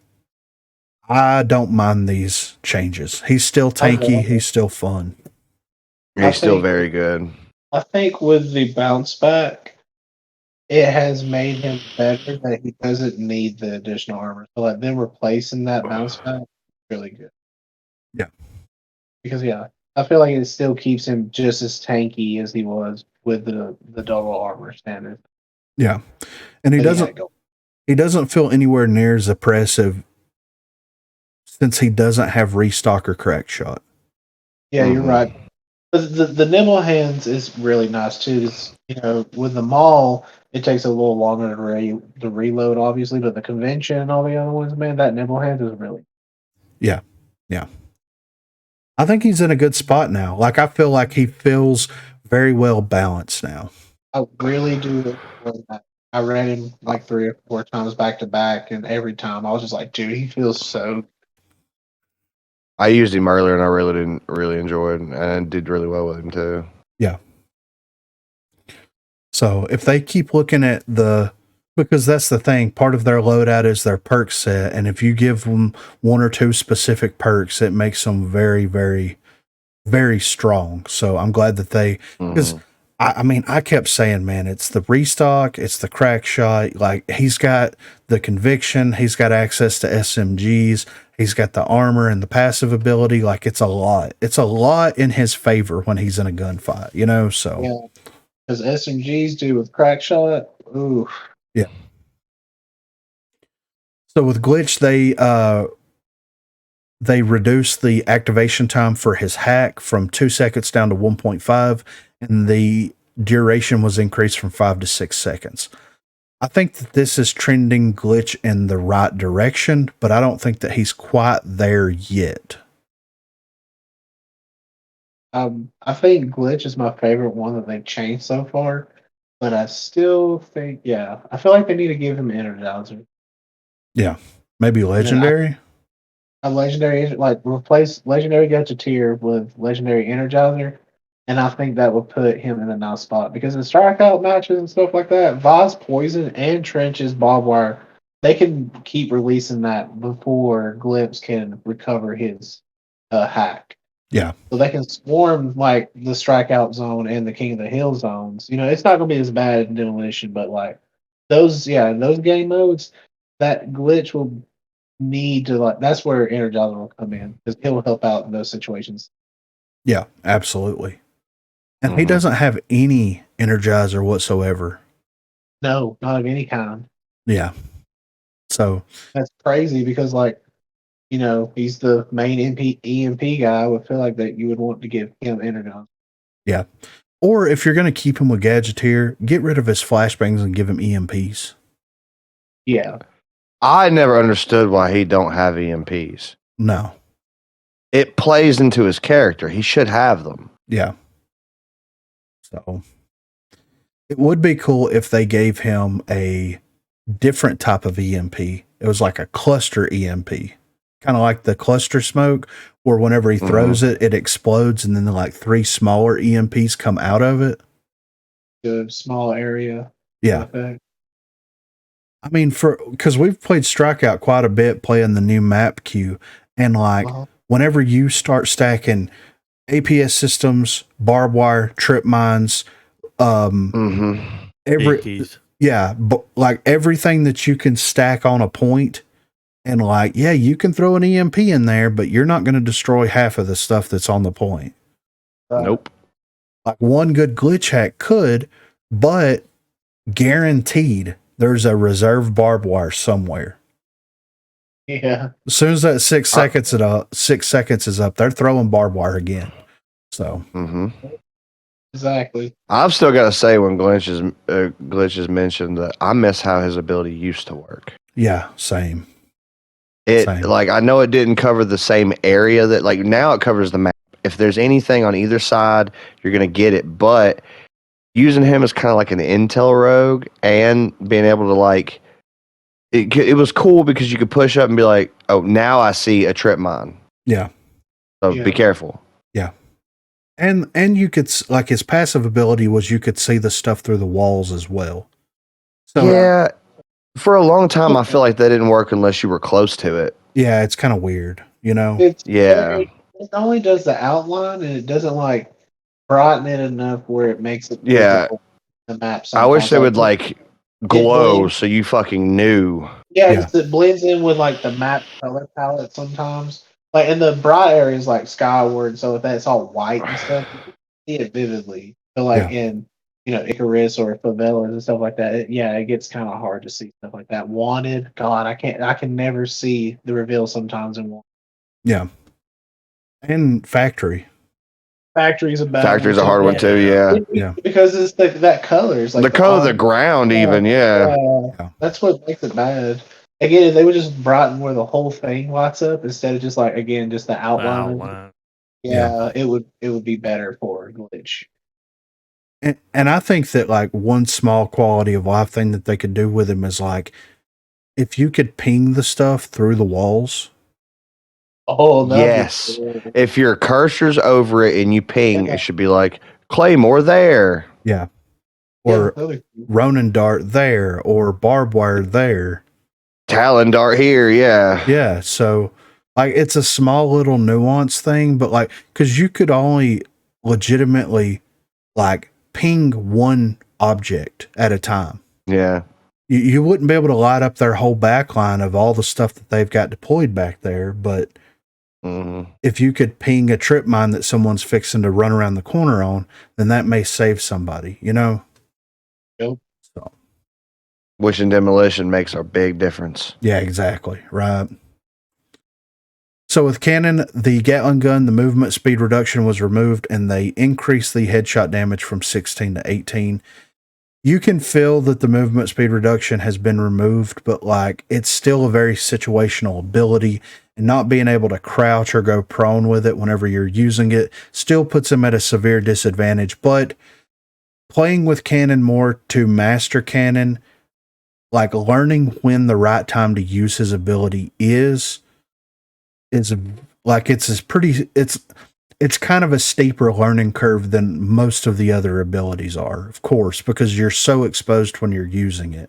I don't mind these changes. He's still tanky. He's still fun. He's still very good. I think with the bounce back, it has made him better that he doesn't need the additional armor. So like them replacing that bounce back is really good. Yeah. Because I feel like it still keeps him just as tanky as he was with the double armor standard. Yeah. And he doesn't feel anywhere near as oppressive, since he doesn't have restock or crack shot. Yeah, you're right. The nimble hands is really nice too. With the maul, it takes a little longer to reload, obviously, but the convention and all the other ones, man, that nimble hands is really. Yeah. Yeah. I think he's in a good spot now. Like, I feel like he feels very well balanced now. I really do. I read him like 3 or 4 times back to back, and every time I was just like, dude, he feels so. I used him earlier, and I really didn't really enjoy it, and did really well with him too. Yeah. So if they keep looking at because that's the thing, part of their loadout is their perk set, and if you give them 1 or 2 specific perks, it makes them very, very, very strong. So I'm glad that because I kept saying, man, it's the restock, it's the crack shot. Like, he's got the conviction, he's got access to SMGs, he's got the armor and the passive ability. Like, it's a lot. It's a lot in his favor when he's in a gunfight, so. Yeah, because SMGs do with crack shot. Ooh. Yeah. So with Glitch, they reduced the activation time for his hack from 2 seconds down to 1.5, and the duration was increased from 5 to 6 seconds. I think that this is trending Glitch in the right direction, but I don't think that he's quite there yet. I think Glitch is my favorite one that they've changed so far. but I still think, yeah, I feel like they need to give him Energizer. Yeah. Maybe And then legendary. a legendary, like replace legendary Gadgeteer with legendary Energizer, and I think that would put him in a nice spot because in strikeout matches and stuff like that, Vaz Poison and Trench's Barbed Wire, they can keep releasing that before Glimpse can recover his hack. Yeah. So they can swarm like the strikeout zone and the King of the Hill zones. You know, it's not gonna be as bad in demolition, but like those, yeah, in those game modes, that glitch will need to like. That's where Energizer will come in because it will help out in those situations. Yeah, absolutely. And he Mhm. doesn't have any energizer whatsoever. No, not of any kind. Yeah. So That's crazy because like, you know, he's the main EMP guy. I would feel like that you would want to give him Energizer. yeah. Or if you're going to keep him with Gadgeteer, get rid of his flashbangs and give him EMPs. Yeah. I never understood why he don't have EMPs. No. It plays into his character. He should have them. Yeah. So it would be cool if they gave him a different type of EMP. It was like a cluster EMP, kind of like the cluster smoke, where whenever he throws it, it explodes, and then like 3 smaller EMPs come out of it. The small area. Yeah. Effect. I mean, because we've played Strikeout quite a bit playing the new map queue, and like whenever you start stacking APS systems, barbed wire, trip mines, every Wikis. yeah, but like everything that you can stack on a point, and like yeah, you can throw an EMP in there, but you're not going to destroy half of the stuff that's on the point. Nope. Like one good glitch hack could, but guaranteed there's a reserve barbed wire somewhere. Yeah. As soon as that 6 seconds is up, they're throwing barbed wire again. So Exactly. I've still got to say when glitches mentioned that I miss how his ability used to work. yeah, same. It like I know it didn't cover the same area that like now it covers the map. If there's anything on either side, you're gonna get it. But using him as kind of like an intel rogue and being able to like it was cool because you could push up and be like, oh, now I see a trip mine. Yeah. So be careful. Yeah. And you could like his passive ability was you could see the stuff through the walls as well. So yeah, for a long time I feel like that didn't work unless you were close to it. yeah, it's kind of weird, you know. It Yeah. only does the outline and it doesn't like brighten it enough where it makes it Yeah. visible in the map. I wish sometimes. they would like glow blends- so you fucking knew. Yeah, Yeah. it blends in with like the map color palette sometimes. Like in the bright areas, like skyward, so if that's all white and stuff, you can see it vividly. But like in Icarus or favelas and stuff like that, it gets kind of hard to see stuff like that. Wanted, God, I can never see the reveal sometimes in Wanted. Yeah. And Factory. Factory's a bad Factory's a one. hard one too, yeah. Yeah. Because it's that colors like The color of the ground even, yeah. That's what makes it bad. Again, if they would just brighten where the whole thing lights up instead of just like again just the outline. It would be better for glitch. And I think that like one small quality of life thing that they could do with him is like if you could ping the stuff through the walls. Oh yes. If your cursor's over it and you ping, it should be like Claymore there. Yeah. Or Ronin dart there or barbed wire there. Talon dart here, yeah. Yeah. So like it's a small little nuance thing, but like because you could only legitimately like ping one object at a time. Yeah. You wouldn't be able to light up their whole backline of all the stuff that they've got deployed back there, but if you could ping a trip mine that someone's fixing to run around the corner on, then that may save somebody, you know? Yep. So. Which in demolition makes a big difference. Yeah, exactly. Right. So with Cannon, the Gatling gun, the movement speed reduction was removed and they increased the headshot damage from 16 to 18. You can feel that the movement speed reduction has been removed, but like it's still a very situational ability, and not being able to crouch or go prone with it whenever you're using it still puts him at a severe disadvantage. But playing with Cannon more to master Cannon, like learning when the right time to use his ability is like it's kind of a steeper learning curve than most of the other abilities are, of course, because you're so exposed when you're using it.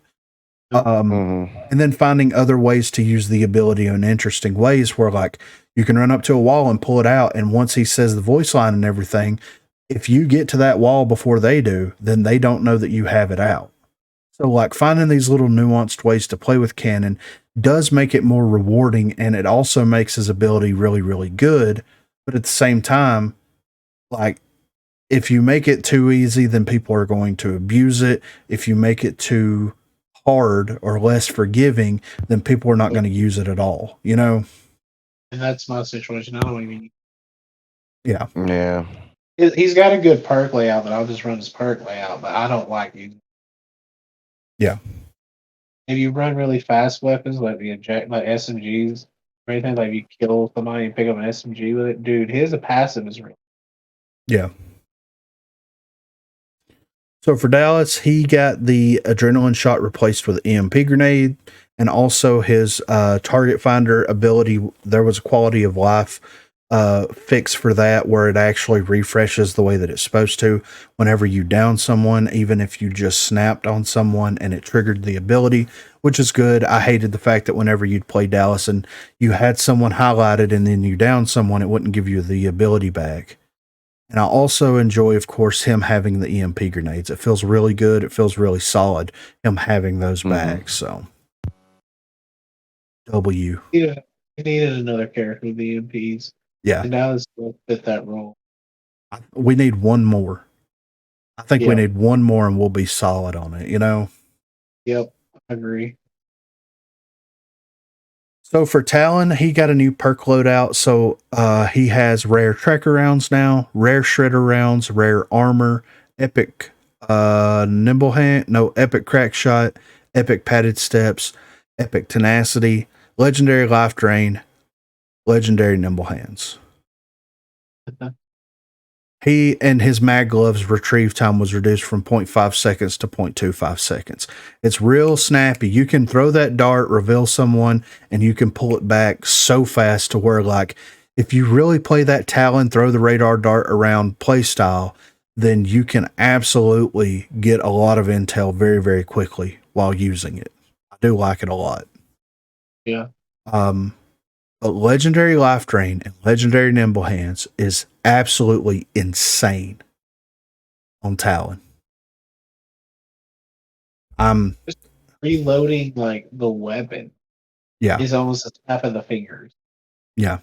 And then finding other ways to use the ability in interesting ways where like you can run up to a wall and pull it out. And once he says the voice line and everything, if you get to that wall before they do, then they don't know that you have it out. So like finding these little nuanced ways to play with Cannon does make it more rewarding. And it also makes his ability really, really good. But at the same time, like if you make it too easy, then people are going to abuse it. If you make it too hard or less forgiving, then people are not going to use it at all, you know? And that's my situation. I don't even. Yeah. Yeah. He's got a good perk layout, but I'll just run his perk layout. But I don't like using. Yeah. If you run really fast weapons like the eject, like SMGs or anything, like you kill somebody and pick up an SMG with it, dude, his passive is real. Yeah. So for Dallas, he got the adrenaline shot replaced with EMP grenade, and also his target finder ability. There was a quality of life fix for that where it actually refreshes the way that it's supposed to whenever you down someone, even if you just snapped on someone and it triggered the ability, which is good. I hated the fact that whenever you'd play Dallas and you had someone highlighted and then you down someone, it wouldn't give you the ability back. And I also enjoy, of course, him having the EMP grenades. It feels really good. It feels really solid, him having those back. So, W. Yeah, he needed another character with the EMPs. Yeah. And now this will fit that role. We need one more. I think we Yeah. need one more and we'll be solid on it, you know? Yep, I agree. So for Talon, he got a new perk loadout. So he has rare tracker rounds now, rare shredder rounds, rare armor, epic nimble hand, no, epic crack shot, epic padded steps, epic tenacity, legendary life drain, legendary nimble hands. He and his mag gloves retrieve time was reduced from 0.5 seconds to 0.25 seconds. It's real snappy. You can throw that dart, reveal someone, and you can pull it back so fast to where, like, if you really play that Talon, throw the radar dart around play style, then you can absolutely get a lot of intel very, very quickly while using it. I do like it a lot. Yeah. But legendary life drain and legendary nimble hands is absolutely insane on Talon. Just reloading like the weapon. Yeah. Is almost a snap of the fingers. Yeah.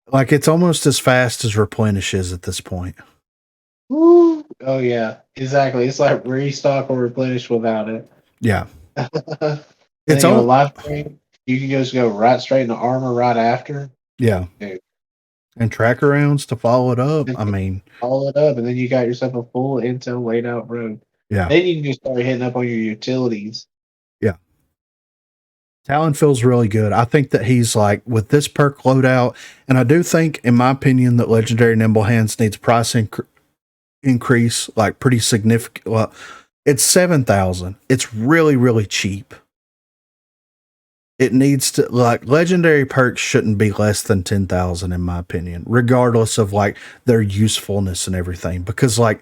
Like it's almost as fast as replenish is at this point. Woo! Oh yeah, exactly. It's like restock or replenish without it. Yeah. It's all life drain. You can just go right straight into armor right after. Yeah. Dude. And tracker rounds to follow it up. I mean, follow it up, and then you got yourself a full intel laid out road. Yeah. Then you can just start hitting up on your utilities. Yeah. Talon feels really good. I think that he's like with this perk loadout, and I do think, in my opinion, that Legendary Nimble Hands needs price increase, like pretty significant. Well, it's 7,000. It's really, really cheap. It needs to, like, legendary perks shouldn't be less than 10,000 in my opinion, regardless of like their usefulness and everything. Because like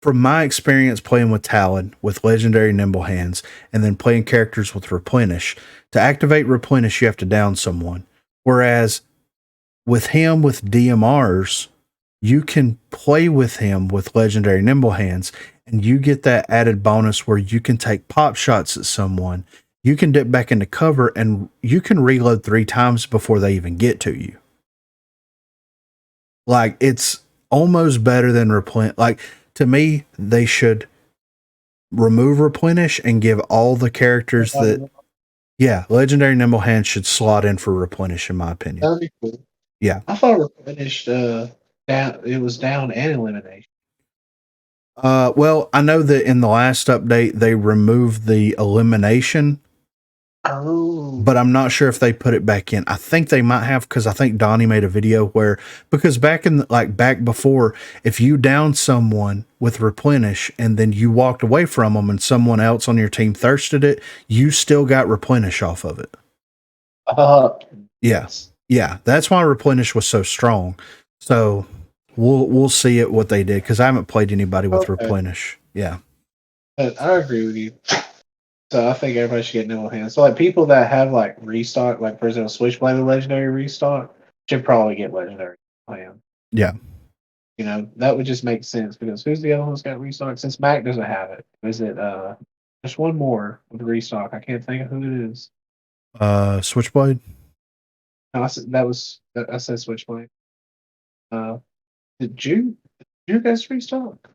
from my experience playing with Talon, with legendary nimble hands, and then playing characters with replenish, to activate replenish, you have to down someone. Whereas with him, with DMRs, you can play with him with legendary nimble hands and you get that added bonus where you can take pop shots at someone. You can dip back into cover and you can reload 3 times before they even get to you. Like, it's almost better than replenish. Like, to me, they should remove replenish and give all the characters that, yeah, legendary nimble hands should slot in for replenish, in my opinion. That'd be cool. Yeah. I thought replenish down. It was down and elimination. Well, I know that in the last update they removed the elimination Oh, but I'm not sure if they put it back in. I think they might have, because I think Donnie made a video where, because back before, if you down someone with replenish and then you walked away from them and someone else on your team thirsted it, you still got replenish off of it. Yeah. yes. Yeah, that's why replenish was so strong. So we'll see it what they did, because I haven't played anybody with Okay. replenish. Yeah. But I agree with you. So I think everybody should get nimble hands. So like people that have like restock, like for example, Switchblade with legendary restock, should probably get legendary plan. Yeah. You know, that would just make sense because who's the other one that's got restock? Since Mac doesn't have it, is it there's one more with restock. I can't think of who it is. Switchblade? No, I said Switchblade. Did you guys restock?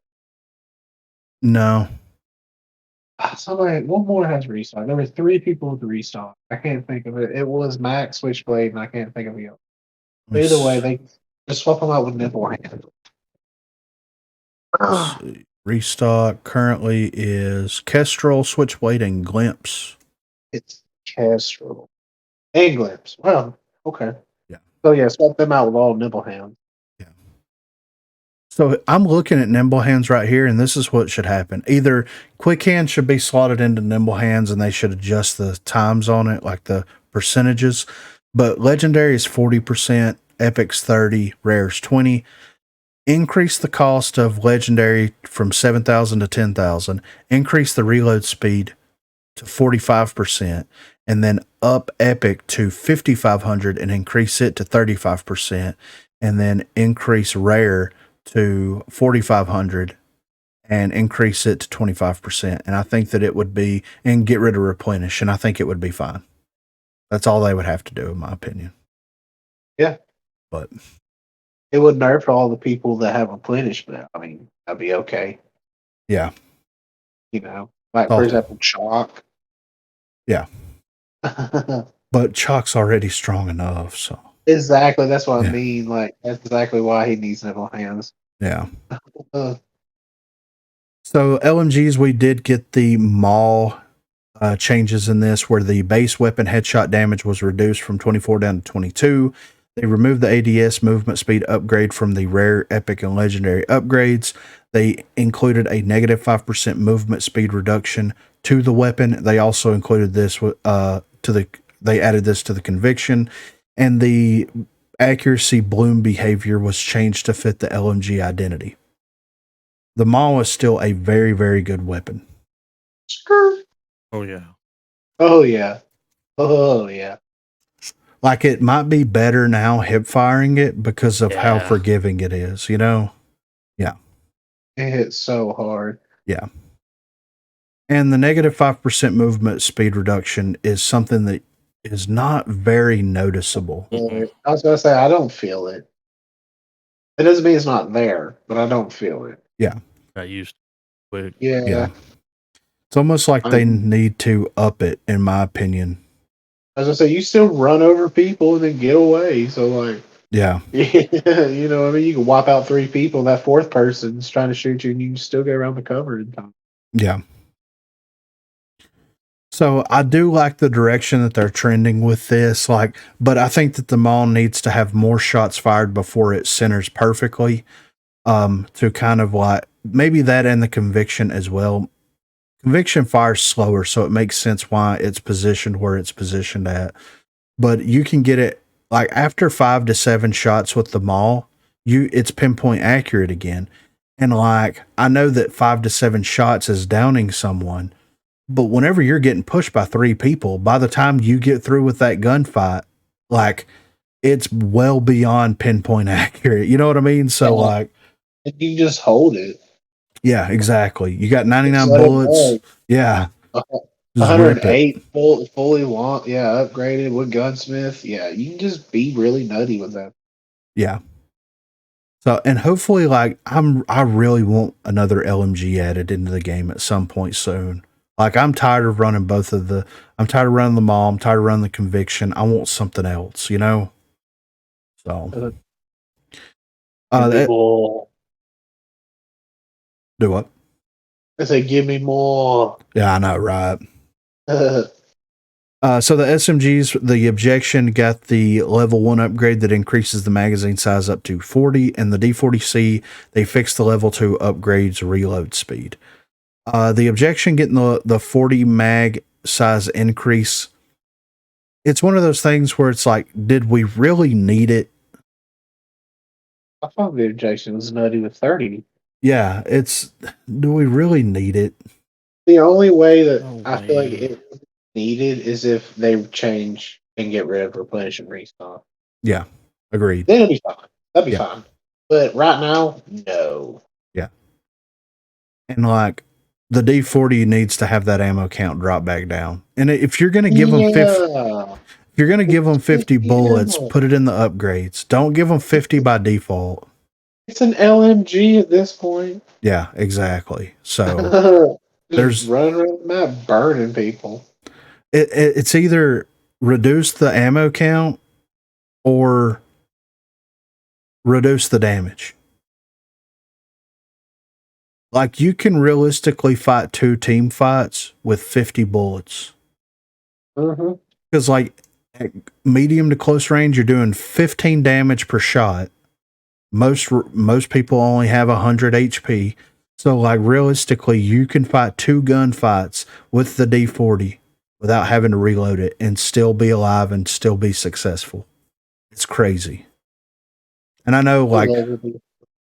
No. Somebody, one more has restock. There were 3 people with restock. I can't think of it. It was Mac, Switchblade, and I can't think of the other. But either way, they just swap them out with nipple hand. Let's see. Restock currently is Kestrel, Switchblade, and Glimpse. It's Kestrel. And Glimpse. Well, okay. Yeah. So yeah, swap them out with all nipple hands. Yeah. So I'm looking at nimble hands right here, and this is what should happen. Either quick hands should be slotted into nimble hands, and they should adjust the times on it, like the percentages. But legendary is 40%, epic's 30%, rare's 20%. Increase the cost of legendary from 7,000 to 10,000. Increase the reload speed to 45%, and then up epic to 5,500 and increase it to 35%, and then increase rare to 4,500 and increase it to 25%. And I think that it would be, and get rid of replenish, and I think it would be fine. That's all they would have to do, in my opinion. Yeah. But it would nerf all the people that have replenishment. I mean, that'd be okay. Yeah. You know, like for example, Chalk. Yeah. But Chalk's already strong enough, so. Exactly. That's what I mean. Like, that's exactly why he needs nipple hands. Yeah. So LMGs, we did get the Maul changes in this, where the base weapon headshot damage was reduced from 24 down to 22. They removed the ADS movement speed upgrade from the rare, epic, and legendary upgrades. They included a negative 5% movement speed reduction to the weapon. They also included this they added this to the conviction, and the accuracy bloom behavior was changed to fit the LMG identity. The Maul is still a very, very good weapon. Oh yeah. Oh yeah. Oh yeah. Like, it might be better now hip firing it because of how forgiving it is, you know? Yeah. It hits so hard. Yeah. And the negative 5% movement speed reduction is something that is not very noticeable. I was going to say, I don't feel it. It doesn't mean it's not there, but I don't feel it. Yeah. I used to. Yeah. It's almost like they need to up it, in my opinion. As I say, you still run over people and then get away. So, like, yeah, you know what I mean? You can wipe out 3 people, and that 4th person's trying to shoot you, and you can still get around the cover in time. Yeah. So I do like the direction that they're trending with this, but I think that the Maul needs to have more shots fired before it centers perfectly. To kind of like maybe that and the conviction as well. Conviction fires slower, so it makes sense why it's positioned where it's positioned at. But you can get it like after 5 to 7 shots with the Maul, it's pinpoint accurate again. And like I know that 5 to 7 shots is downing someone, but whenever you're getting pushed by 3 people, by the time you get through with that gunfight, like it's well beyond pinpoint accurate. You know what I mean? So like you just hold it. Yeah, exactly. You got 99 bullets. Yeah. 108 fully long. Yeah, upgraded with gunsmith. Yeah, you can just be really nutty with that. Yeah. So, and hopefully, like I really want another LMG added into the game at some point soon. Like I'm tired of running I'm tired of running the Maul. I'm tired of running the conviction. I want something else, you know? So. Do what? I say, give me more. Yeah, I know, right? So the SMGs, the objection got the level 1 upgrade that increases the magazine size up to 40, and the D40C, they fixed the level 2 upgrades reload speed. The objection getting the 40 mag size increase, it's one of those things where it's like, did we really need it? I thought the objection was nutty with 30. Yeah, do we really need it? The only way that No I feel like way. it needed is if they change and get rid of replenish and restock. Yeah, agreed. Then it'd be fine. That'd be Yeah. fine. But right now, no. Yeah. And like the D40 needs to have that ammo count drop back down. And if you're going to give them 50, Yeah. if you're going to give them 50 50 bullets, ammo. put it in the upgrades. Don't give them 50 by default. It's an LMG at this point. Yeah, exactly. So Just running around the map burning people. it's either reduce the ammo count or reduce the damage. Like you can realistically fight 2 team fights with 50 bullets. Mm-hmm. Because like at medium to close range, you're doing 15 damage per shot. Most people only have 100 HP. So like realistically, you can fight 2 gunfights with the D40 without having to reload it and still be alive and still be successful. It's crazy. And I know like,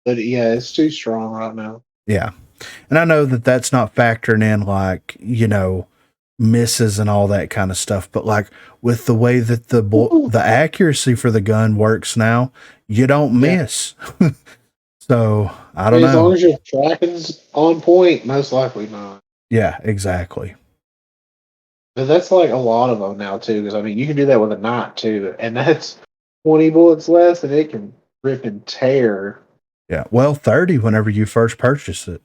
but yeah, it's too strong right now. yeah. And I know that that's not factoring in like, misses and all that kind of stuff. But like with the way that the accuracy for the gun works now, you don't miss. So I don't know. As long as your tracking's on point, most likely not. Yeah, exactly. But that's like a lot of them now too. Because I mean, you can do that with a knot too, and that's 20 bullets less, and it can rip and tear. Yeah. Well, 30 whenever you first purchase it.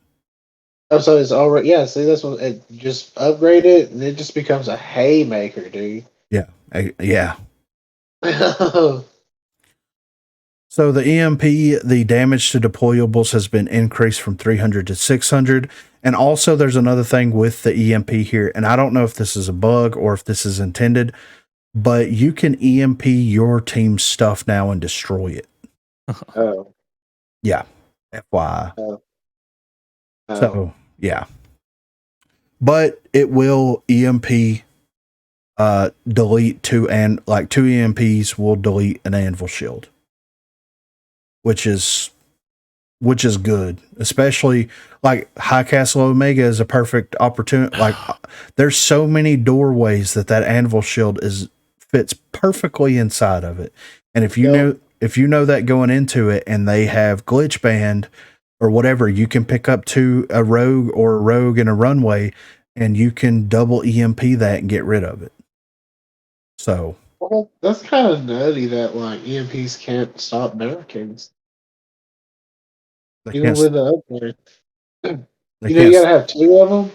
Oh, so it's already, yeah, see, this one, it just upgrade it, and it just becomes a haymaker, dude. Yeah. Yeah. So the EMP, the damage to deployables has been increased from 300 to 600. And also there's another thing with the EMP here, and I don't know if this is a bug or if this is intended, but you can EMP your team's stuff now and destroy it. Oh. Yeah. FYI. Oh. So, yeah. But it will EMP delete 2 EMPs will delete an anvil shield. Which is good, especially like High Castle Omega is a perfect opportunity. Like there's so many doorways that anvil shield fits perfectly inside of it. And if you know that going into it and they have glitch band or whatever, you can pick up to a rogue in a runway and you can double EMP that and get rid of it. So well, that's kind of nutty that like EMPs can't stop barricades. Even with the upgrade. You gotta have 2 of them?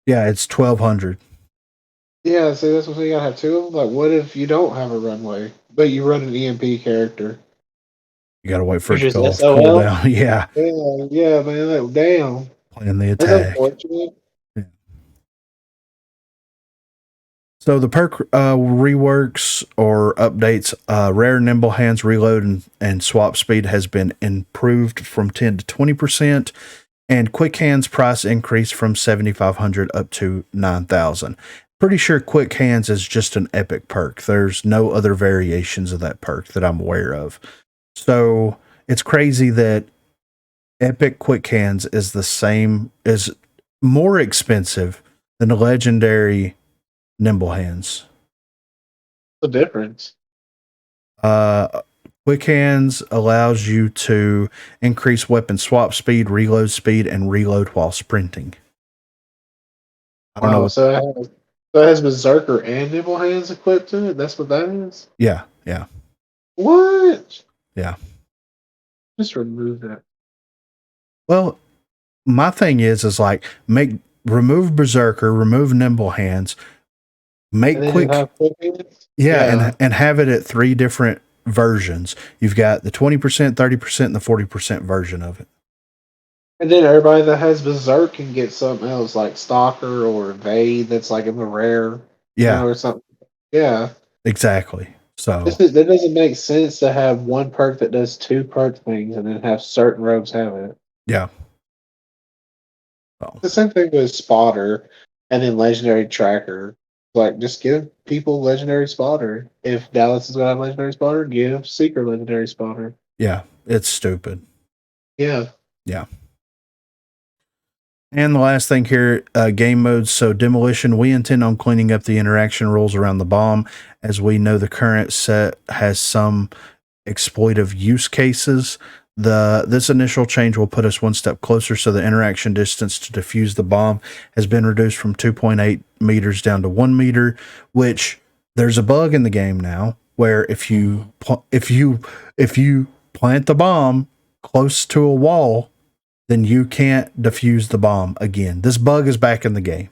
Yeah, it's 1200. Yeah, see, that's what you gotta have 2 of them. Like, what if you don't have a runway, but you run an EMP character? You gotta wait for it to You're go just off SOL? cooldown. Yeah. Yeah, man, like, damn. Plan the That's attack. unfortunate. Yeah. So the perk reworks or updates, rare nimble hands reload and swap speed has been improved from 10 to 20%, and quick hands price increase from 7,500 up to 9,000. Pretty sure quick hands is just an epic perk. There's no other variations of that perk that I'm aware of. So it's crazy that epic quick hands is more expensive than a legendary nimble hands. What's the difference? Quick hands allows you to increase weapon swap speed, reload speed, and reload while sprinting. I don't know. So it has Berserker and Nimble Hands equipped to it? That's what that is? Yeah. What? Yeah. Just remove that. Well, my thing is like remove Berserker, remove Nimble Hands, make quick hands? and have it at 3 different versions. You've got the 20%, 30%, and the 40% version of it. And then everybody that has Berserk can get something else like Stalker or Evade that's like in the rare, or something. Yeah. Exactly. So That doesn't make sense to have one perk that does two perk things and then have certain rogues have it. yeah. So The same thing with Spotter and then Legendary Tracker. Like, just give people Legendary Spotter. If Dallas is going to have Legendary Spotter, give Seeker Legendary Spotter. yeah, it's stupid. Yeah. Yeah. And the last thing here, game modes. So Demolition, we intend on cleaning up the interaction rules around the bomb. As we know, the current set has some exploitive use cases. This initial change will put us one step closer, so the interaction distance to defuse the bomb has been reduced from 2.8 meters down to 1 meter, which there's a bug in the game now where if you plant the bomb close to a wall, then you can't defuse the bomb again. This bug is back in the game.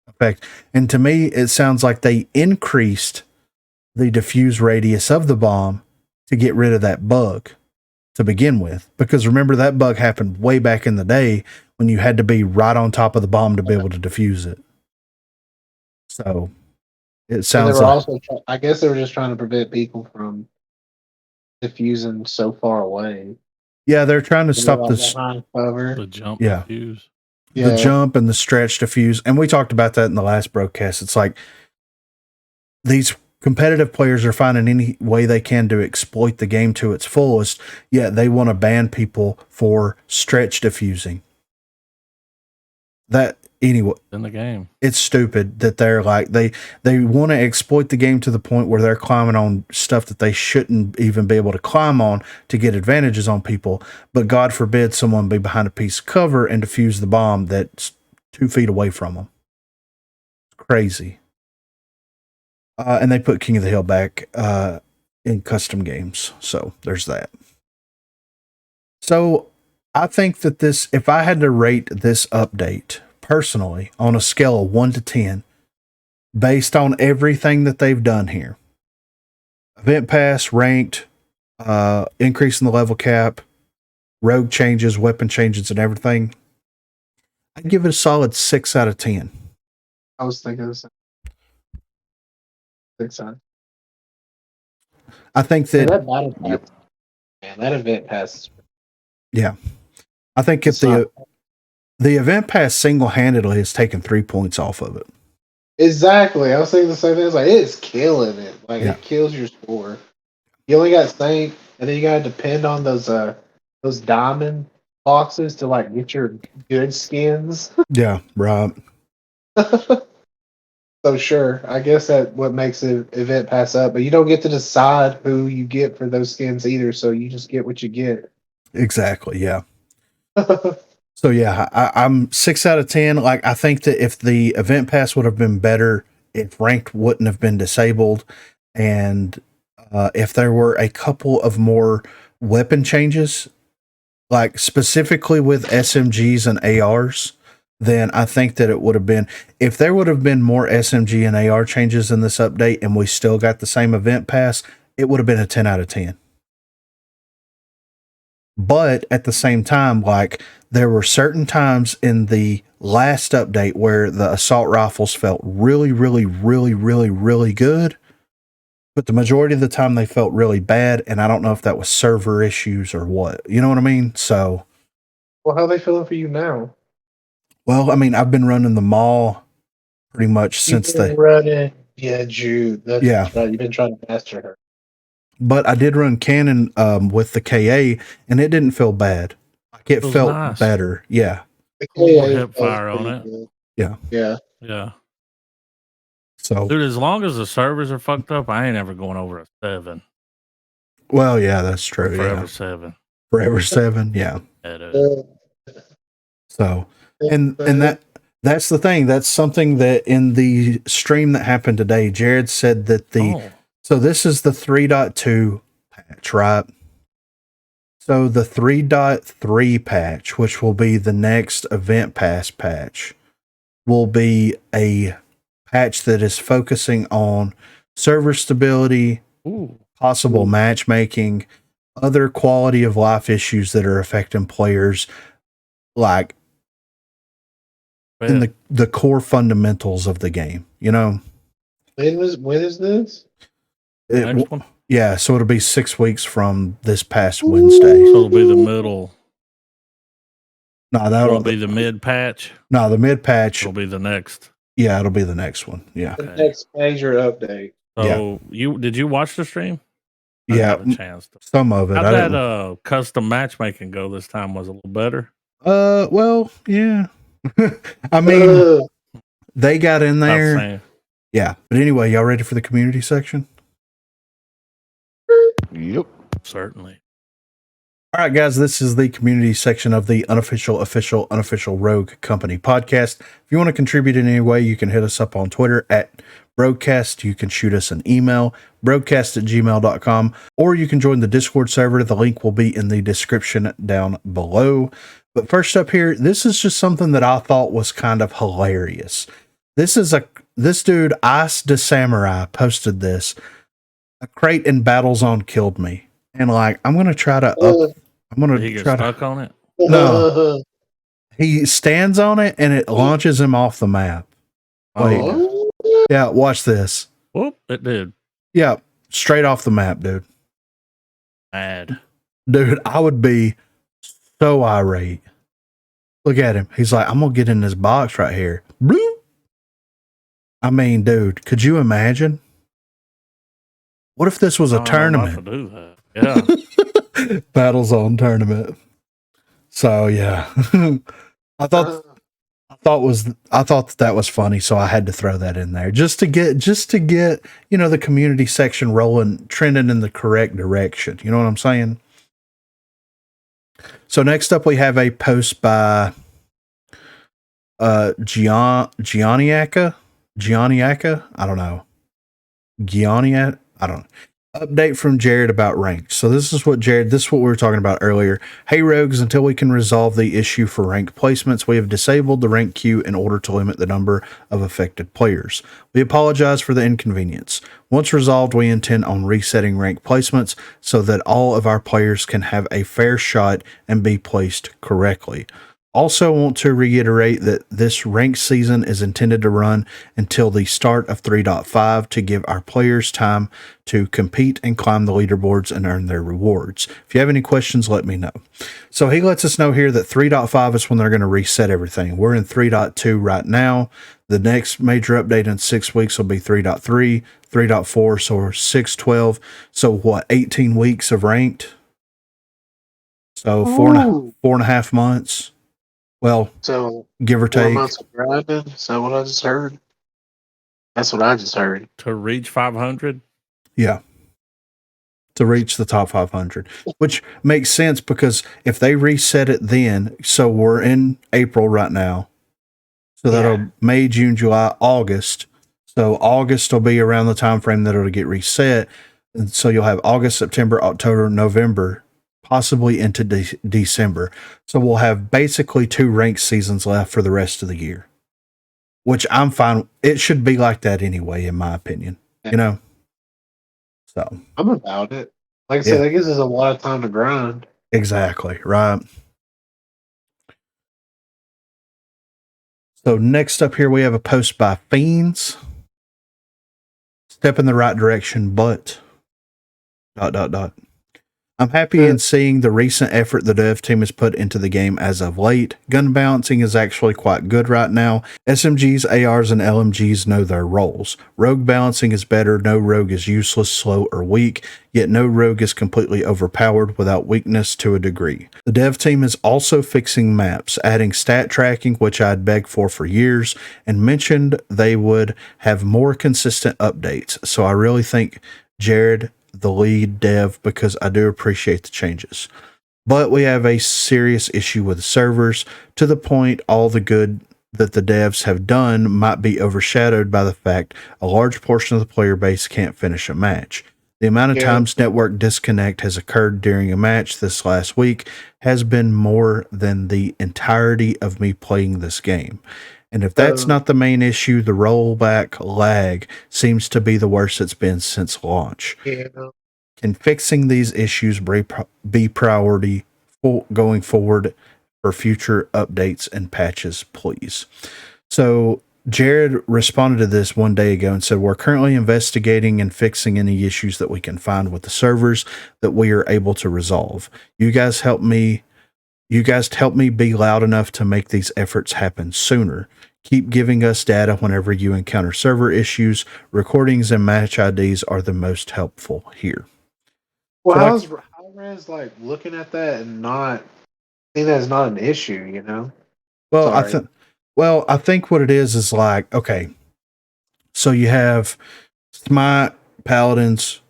In fact, and to me, it sounds like they increased the diffuse radius of the bomb to get rid of that bug to begin with. Because remember, that bug happened way back in the day when you had to be right on top of the bomb to be able to defuse it. So it sounds like, I guess they were just trying to prevent people from diffusing so far away. yeah, they're trying to They were stop like this. behind cover. The jump Yeah. diffuse. The Yeah. jump and the stretch diffuse. And we talked about that in the last broadcast. It's like these competitive players are finding any way they can to exploit the game to its fullest, yet they want to ban people for stretch diffusing. That anyway, In the game. it's stupid that they're like they want to exploit the game to the point where they're climbing on stuff that they shouldn't even be able to climb on to get advantages on people. But God forbid someone be behind a piece of cover and defuse the bomb that's 2 feet away from them. It's crazy. And they put King of the Hill back in custom games. So there's that. So I think that this, if I had to rate this update personally on a scale of 1 to 10, based on everything that they've done here, event pass, ranked, increasing the level cap, rogue changes, weapon changes, and everything, I'd give it a solid 6 out of 10. I was thinking the same. 6 out. I think Man, that, that battle pass, man, that event pass. yeah, I think if the event pass single-handedly has taken 3 points off of it. Exactly. I was thinking the same thing. It's like, it's killing it. Like, Yeah. it kills your score. You only got Saint, and then you got to depend on those diamond boxes to, like, get your good skins. Yeah, right. So, sure, I guess that's what makes the event pass up. But you don't get to decide who you get for those skins either, so you just get what you get. Exactly, yeah. So yeah, I'm 6 out of 10. Like, I think that if the event pass would have been better, if ranked wouldn't have been disabled, and if there were a couple of more weapon changes, like specifically with SMGs and ARs, then I think that it would have been, if there would have been more SMG and AR changes in this update and we still got the same event pass, it would have been a 10 out of 10. But at the same time, like, there were certain times in the last update where the assault rifles felt really, really, really, really, really good. But the majority of the time they felt really bad. And I don't know if that was server issues or what. You know what I mean? So, Well, how are they feeling for you now? well, I mean, I've been running the mall pretty much since You've been running. Yeah, Jude. That's Yeah. right. You've been trying to master her. but I did run Cannon with the KA and it didn't feel bad. Like, it Feels felt nice. better. Yeah. The More KA hip felt fire on pretty it. good. Yeah. Yeah. Yeah. So, Dude, as long as the servers are fucked up, I ain't ever going over a 7. well, yeah, that's Or true. forever Yeah. 7. Forever 7. Yeah. Yeah, dude. So, and that's the thing. That's something that in the stream that happened today, Jared said that so this is the 3.2 patch, right? So the 3.3 patch, which will be the next event pass patch, will be a patch that is focusing on server stability, Ooh. possible matchmaking, other quality of life issues that are affecting players, like in the core fundamentals of the game, you know? When is this? Next one. Yeah, so it'll be 6 weeks from this past Wednesday. So it'll be the middle. No, It'll be the mid patch. No, the mid patch. It'll be the next. Yeah, it'll be the next one. Yeah. The next major update. So did you watch the stream? I Yeah, got a chance to. some of it. How'd that custom matchmaking go this time? Was a little better. Well, yeah. I mean, they got in there. Yeah, but anyway, y'all ready for the community section? Yep. Certainly. All right, guys, this is the community section of the unofficial Rogue Company podcast. If you want to contribute in any way, you can hit us up on Twitter at BROGUECAST. You can shoot us an email, broguecast@gmail.com, or you can join the Discord server. The link will be in the description down below. But first up here, this is just something that I thought was kind of hilarious. This dude, Ice the Samurai, posted this. A crate in Battlezone killed me. And I'm going to try to He gets stuck on it? No. He stands on it and it launches him off the map. Wait. Yeah, watch this. Whoop, it did. Yeah, straight off the map, dude. Mad. Dude, I would be so irate. Look at him. He's like, I'm going to get in this box right here. Bloop. I mean, dude, could you imagine? What if this was a tournament? To do that. Yeah. Battlezone tournament. So yeah. I thought that was funny, so I had to throw that in there just to get the community section rolling, trending in the correct direction. You know what I'm saying? So next up we have a post by Gianniaca. I don't know. Giannia, I don't know. Update from Jared about ranked. So this is what we were talking about earlier. Hey Rogues, until we can resolve the issue for ranked placements, we have disabled the rank queue in order to limit the number of affected players. We apologize for the inconvenience. Once resolved, we intend on resetting rank placements so that all of our players can have a fair shot and be placed correctly. Also want to reiterate that this ranked season is intended to run until the start of 3.5 to give our players time to compete and climb the leaderboards and earn their rewards. If you have any questions, let me know. So he lets us know here that 3.5 is when they're going to reset everything. We're in 3.2 right now. The next major update in 6 weeks will be 3.3, 3.4, so we're 6.12. So what, 18 weeks of ranked? So four and a half months. Well, so give or take. 4 months of grinding. Is that what I just heard? That's what I just heard. To reach 500? Yeah. To reach the top 500, which makes sense because if they reset it then, so we're in April right now. So that'll May, June, July, August. So August will be around the time frame that it'll get reset. And so you'll have August, September, October, November, possibly into December. So we'll have basically 2 ranked seasons left for the rest of the year, which I'm fine. It should be like that anyway, in my opinion, you know? So I'm about it. Like I said, that gives us a lot of time to grind. Exactly. Right. So next up here, we have a post by Fiends. Step in the right direction, but ... I'm happy in seeing the recent effort the dev team has put into the game as of late. Gun balancing is actually quite good right now. SMGs, ARs, and LMGs know their roles. Rogue balancing is better. No rogue is useless, slow, or weak, yet no rogue is completely overpowered without weakness to a degree. The dev team is also fixing maps, adding stat tracking, which I'd begged for years, and mentioned they would have more consistent updates. So I really think Jared, the lead dev, because I do appreciate the changes. But we have a serious issue with the servers, to the point all the good that the devs have done might be overshadowed by the fact a large portion of the player base can't finish a match. The amount of times network disconnect has occurred during a match this last week has been more than the entirety of me playing this game. And if that's not the main issue, the rollback lag seems to be the worst it's been since launch. Yeah. Can fixing these issues be priority going forward for future updates and patches, please? So Jared responded to this one day ago and said, "We're currently investigating and fixing any issues that we can find with the servers that we are able to resolve. You guys help me be loud enough to make these efforts happen sooner. Keep giving us data whenever you encounter server issues. Recordings and match IDs are the most helpful here." Well, So, like, how Rez like looking at that and not think that's not an issue, you know? well, Sorry. I think what it is like, okay, so you have Smite, Paladins,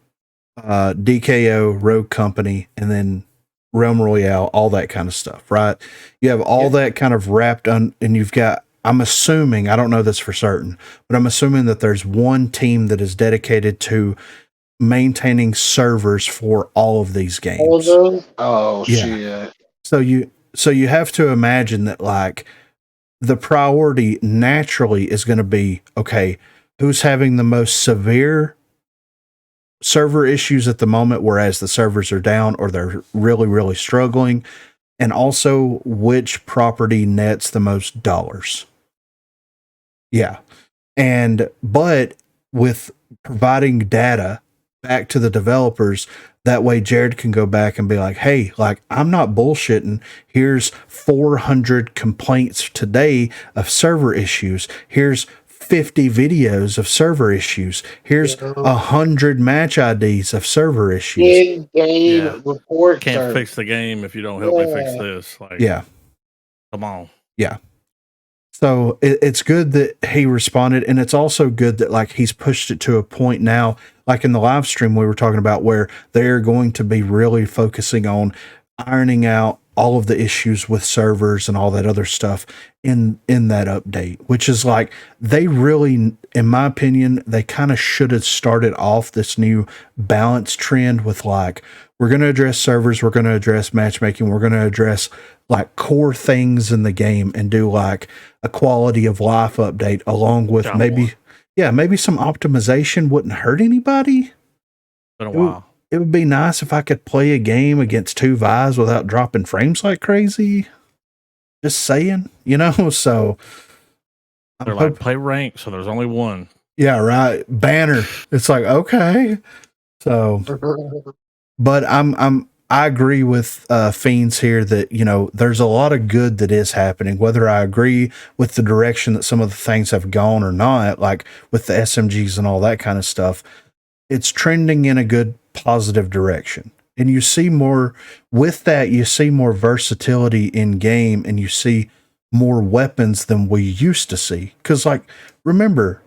DKO, Rogue Company, and then Realm Royale, all that kind of stuff, right? You have all that kind of wrapped on, and you've got, I'm assuming, I don't know this for certain, but I'm assuming that there's one team that is dedicated to maintaining servers for all of these games. All of those? Oh, Yeah. shit. So you have to imagine that, like, the priority naturally is going to be, okay, who's having the most severe server issues at the moment, whereas the servers are down or they're really, really struggling, and also which property nets the most dollars. Yeah. But with providing data back to the developers, that way Jared can go back and be like, hey, like, I'm not bullshitting. Here's 400 complaints today of server issues. Here's 50 videos of server issues. Here's 100 match IDs of server issues. In-game report. Can't fix the game if you don't help me fix this. Like, come on. Yeah. So it's good that he responded, and it's also good that, like, he's pushed it to a point now, like in the live stream we were talking about, where they're going to be really focusing on ironing out all of the issues with servers and all that other stuff in that update, which is like, they really, in my opinion, they kind of should have started off this new balance trend with, like, we're going to address servers, we're going to address matchmaking, we're going to address like core things in the game, and do like a quality of life update along with maybe some optimization wouldn't hurt anybody. Been a while. It would be nice if I could play a game against two Vi's without dropping frames like crazy. Just saying, you know, so they're like, play rank, so there's only one. Yeah, right. Banner. It's like, okay. So, but I agree with Fiends here that, you know, there's a lot of good that is happening, whether I agree with the direction that some of the things have gone or not, like with the SMGs and all that kind of stuff. It's trending in a good, positive direction. And you see more, with that, you see more versatility in game, and you see more weapons than we used to see. Because, like, remember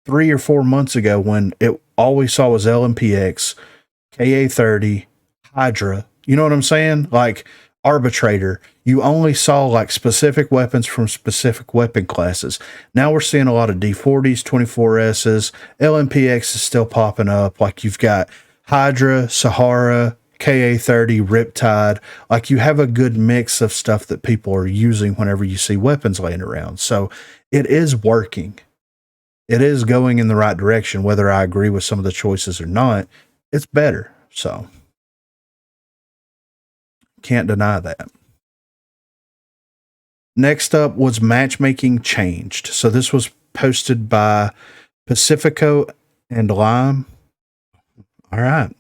3 or 4 months ago when all we saw was LMPX, KA-30, Hydra, you know what I'm saying? Like Arbitrator, you only saw like specific weapons from specific weapon classes. Now we're seeing a lot of D40s, 24Ss, LMPX is still popping up. Like you've got Hydra, Sahara, KA-30, Riptide. Like you have a good mix of stuff that people are using whenever you see weapons laying around. So it is working. It is going in the right direction. Whether I agree with some of the choices or not, it's better. So can't deny that. Next up was matchmaking changed. So this was posted by Pacifico and Lime. All right.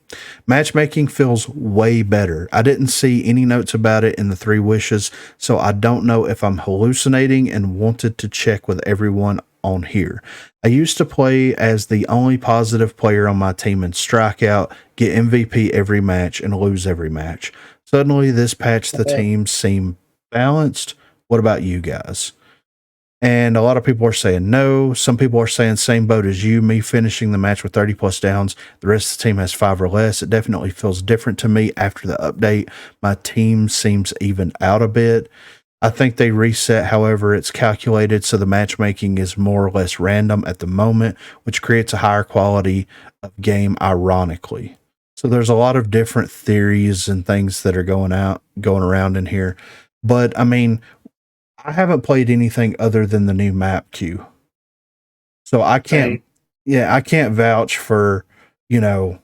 Matchmaking feels way better. I didn't see any notes about it in the 3 wishes, so I don't know if I'm hallucinating and wanted to check with everyone on here. I used to play as the only positive player on my team and strike out, get MVP every match, and lose every match. Suddenly, this patch, the teams seem balanced. What about you guys? And a lot of people are saying no. Some people are saying same boat as you, me finishing the match with 30 plus downs. The rest of the team has 5 or less. It definitely feels different to me after the update. My team seems even out a bit. I think they reset, however, it's calculated so the matchmaking is more or less random at the moment, which creates a higher quality of game ironically. So there's a lot of different theories and things that are going around in here. But I mean, I haven't played anything other than the new map queue. So I can't vouch for, you know,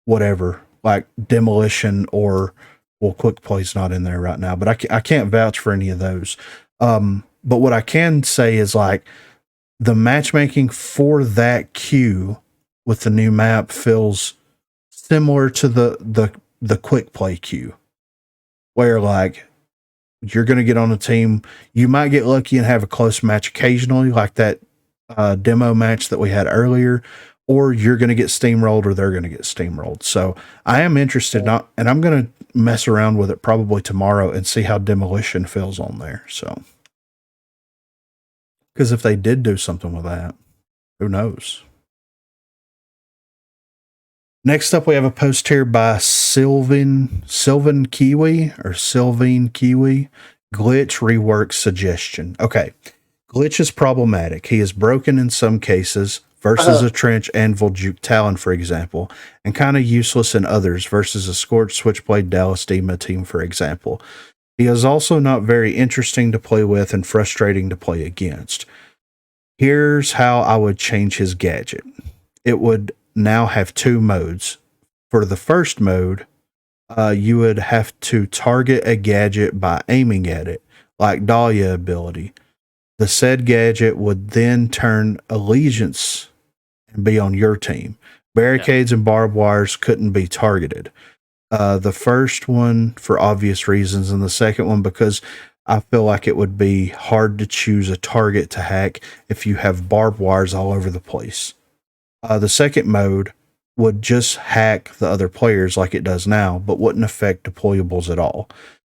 whatever, like Demolition or, well, Quick Play's not in there right now, but I can't vouch for any of those. But what I can say is, like, the matchmaking for that queue with the new map feels similar to the quick play queue, where like you're going to get on a team, you might get lucky and have a close match occasionally, like that demo match that we had earlier, or you're going to get steamrolled or they're going to get steamrolled. So I am interested, and I'm going to mess around with it probably tomorrow and see how demolition feels on there. So, because if they did do something with that, who knows? Next up, we have a post here by Sylvan Kiwi or Sylvine Kiwi. Glitch rework suggestion. Okay. Glitch is problematic. He is broken in some cases versus a trench anvil juke talon, for example, and kind of useless in others versus a scorched switchblade Dallas Dema team, for example. He is also not very interesting to play with and frustrating to play against. Here's how I would change his gadget. It would now have 2 modes. For the first mode, you would have to target a gadget by aiming at it, like Dahlia ability. The said gadget would then turn allegiance and be on your team. Barricades and barbed wires couldn't be targeted. The first one for obvious reasons, and the second one because I feel like it would be hard to choose a target to hack if you have barbed wires all over the place. The second mode would just hack the other players like it does now, but wouldn't affect deployables at all.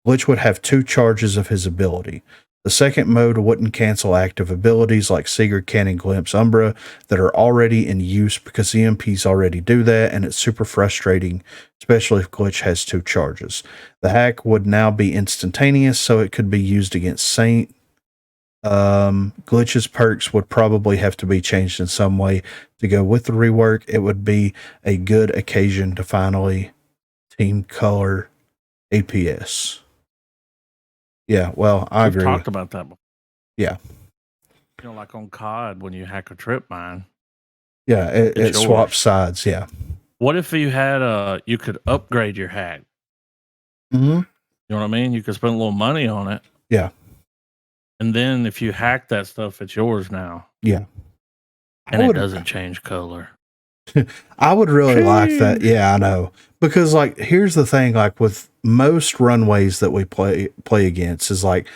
Glitch would have 2 charges of his ability. The second mode wouldn't cancel active abilities like Sigurd, Cannon, Glimpse, Umbra that are already in use because EMPs already do that, and it's super frustrating, especially if Glitch has 2 charges. The hack would now be instantaneous, so it could be used against Saint. Glitch's perks would probably have to be changed in some way to go with the rework. It would be a good occasion to finally team color APS. Yeah, well, I agree. We've talked about that before. Yeah. You know, like on COD, when you hack a trip mine. Yeah, it swaps sides, yeah. What if you had you could upgrade your hack? Mm-hmm. You know what I mean? You could spend a little money on it. Yeah. And then if you hack that stuff, it's yours now. Yeah. And it doesn't change color. I would really like that. Yeah, I know. Because like here's the thing, like with most runways that we play against is like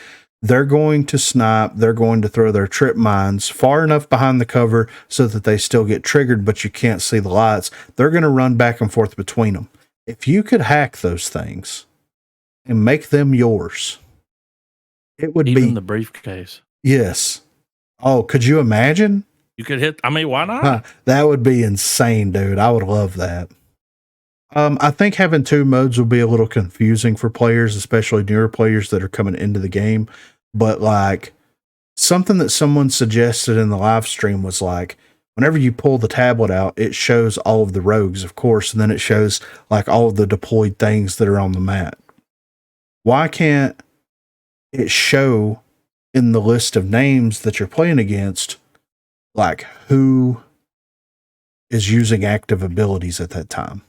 they're going to snipe, they're going to throw their trip mines far enough behind the cover so that they still get triggered, but you can't see the lights. They're going to run back and forth between them. If you could hack those things and make them yours, it would Even be the briefcase. Yes. Oh, could you imagine? You could hit. I mean, why not? That would be insane, dude. I would love that. I think having 2 modes will be a little confusing for players, especially newer players that are coming into the game. But like something that someone suggested in the live stream was like, whenever you pull the tablet out, it shows all of the rogues, of course, and then it shows like all of the deployed things that are on the map. Why can't it show in the list of names that you're playing against, like who is using active abilities at that time?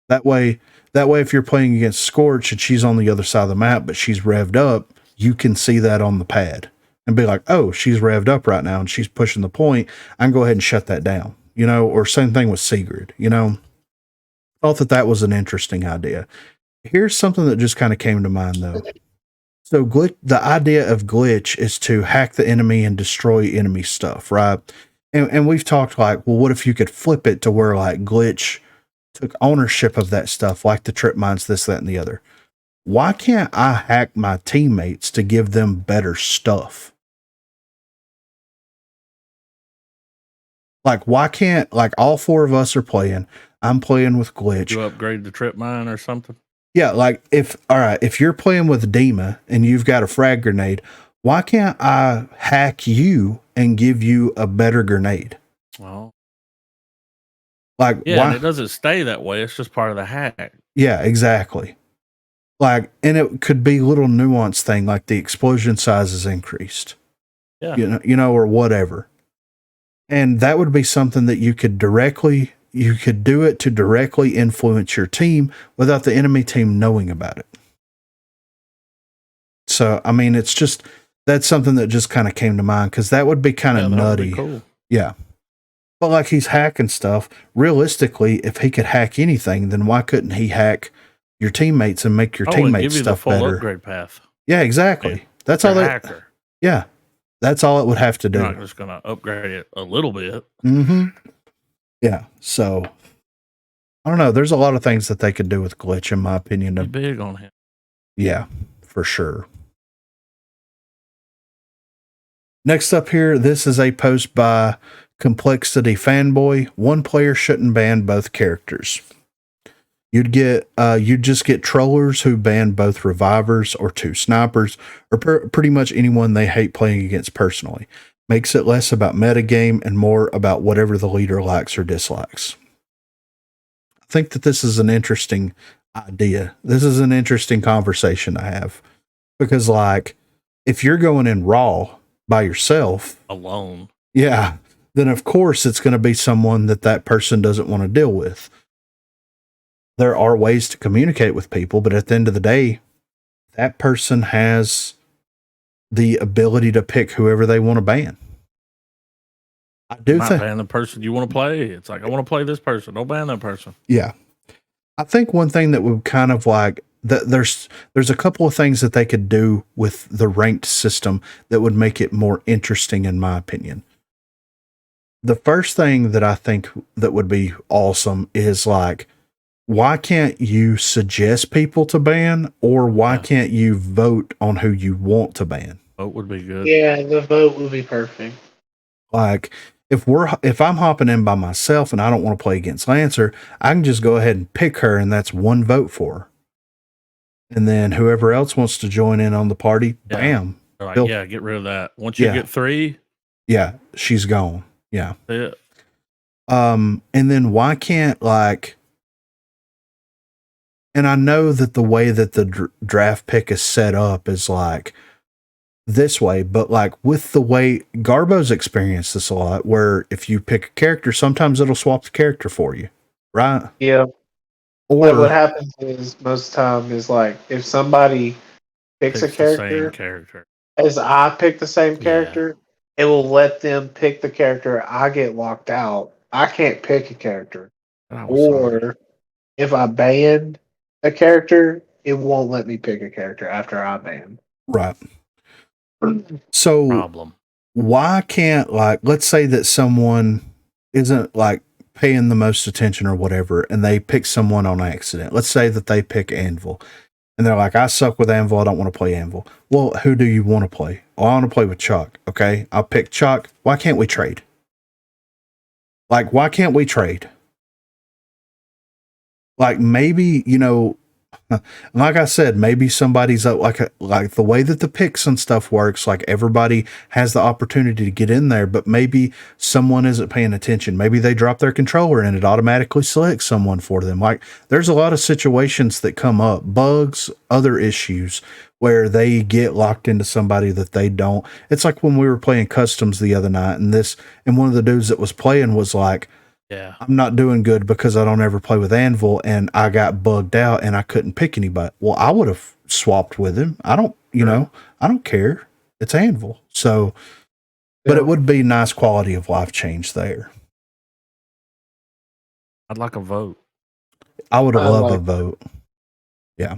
That way, if you're playing against Scorch and she's on the other side of the map, but she's revved up, you can see that on the pad and be like, oh, she's revved up right now and she's pushing the point. I can go ahead and shut that down, you know, or same thing with Sigurd, you know. Thought that was an interesting idea. Here's something that just kind of came to mind though. So the idea of glitch is to hack the enemy and destroy enemy stuff, right? And we've talked like, well, what if you could flip it to where like glitch took ownership of that stuff, like the trip mines, this, that, and the other. Why can't I hack my teammates to give them better stuff? Like, why can't, like, all 4 of us are playing. I'm playing with glitch. You upgrade the trip mine or something? Yeah, like, if you're playing with Dema and you've got a frag grenade, why can't I hack you and give you a better grenade? Well, like, yeah, why? and it doesn't stay that way. It's just part of the hack. Yeah, exactly. Like, and it could be a little nuanced thing, like the explosion size is increased. Yeah. You know, or whatever. And that would be something that you could do it to directly influence your team without the enemy team knowing about it. So, I mean, it's just, That's something that just kind of came to mind because that would be kind of Yeah, that would be nutty. cool. Yeah. But like he's hacking stuff. Realistically, if he could hack anything, then why couldn't he hack your teammates and make your And teammates give you the stuff full better? upgrade path. Yeah, exactly. Yeah. That's You're all a that. hacker. Yeah, that's all it would have to do. You're not just gonna upgrade it a little bit. Mm-hmm. Yeah. So I don't know. There's a lot of things that they could do with Glitch, in my opinion. Be big on him. Yeah, for sure. Next up here, this is a post by Complexity Fanboy. One player shouldn't ban both characters. You'd just get trollers who ban both revivers or two snipers, or pretty much anyone they hate playing against personally. Makes it less about metagame and more about whatever the leader likes or dislikes. I think that this is an interesting idea. This is an interesting conversation to have. Because, like, if you're going in raw by yourself, Alone. yeah, then of course it's going to be someone that person doesn't want to deal with. There are ways to communicate with people, but at the end of the day, that person has the ability to pick whoever they want to ban. I do Not think ban the person you want to play. It's like, I want to play this person. Don't ban that person. Yeah. I think one thing that would kind of like that there's a couple of things that they could do with the ranked system that would make it more interesting, in my opinion. The first thing that I think that would be awesome is like, why can't you suggest people to ban, or why can't you vote on who you want to ban? Vote would be good. Yeah, the vote would be perfect. Like, if I'm hopping in by myself and I don't want to play against Lancer, I can just go ahead and pick her, and that's one vote for her. And then whoever else wants to join in on the party, bam. Like, yeah, get rid of that. Once you get 3, yeah, she's gone. Yeah. Yeah. And then why can't, like, and I know that the way that the draft pick is set up is like this way, but like with the way Garbo's experienced this a lot, where if you pick a character, sometimes it'll swap the character for you, right? Yeah. Or what happens is most of the time is like if somebody picks a character, as I pick the same character, it will let them pick the character. I get locked out. I can't pick a character. Or if I ban a character, it won't let me pick a character after I ban. Right. So why can't, like, let's say that someone isn't like paying the most attention or whatever, and they pick someone on accident. Let's say that they pick Anvil, and they're like, I suck with Anvil. I don't want to play Anvil. Well, who do you want to play? Well, I want to play with Chuck. Okay, I'll pick Chuck. Why can't we trade? Like, why can't we trade? Like, maybe, you know, like I said, maybe somebody's like the way that the picks and stuff works, like everybody has the opportunity to get in there, but maybe someone isn't paying attention. Maybe they drop their controller and it automatically selects someone for them. Like, there's a lot of situations that come up, bugs, other issues where they get locked into somebody that they don't. It's like when we were playing customs the other night, and one of the dudes that was playing was like, I'm not doing good because I don't ever play with Anvil, and I got bugged out and I couldn't pick anybody. Well, I would have swapped with him. I don't, I don't care. It's Anvil. So, but it would be nice quality of life change there. I'd like a vote. I would have loved a vote. Yeah.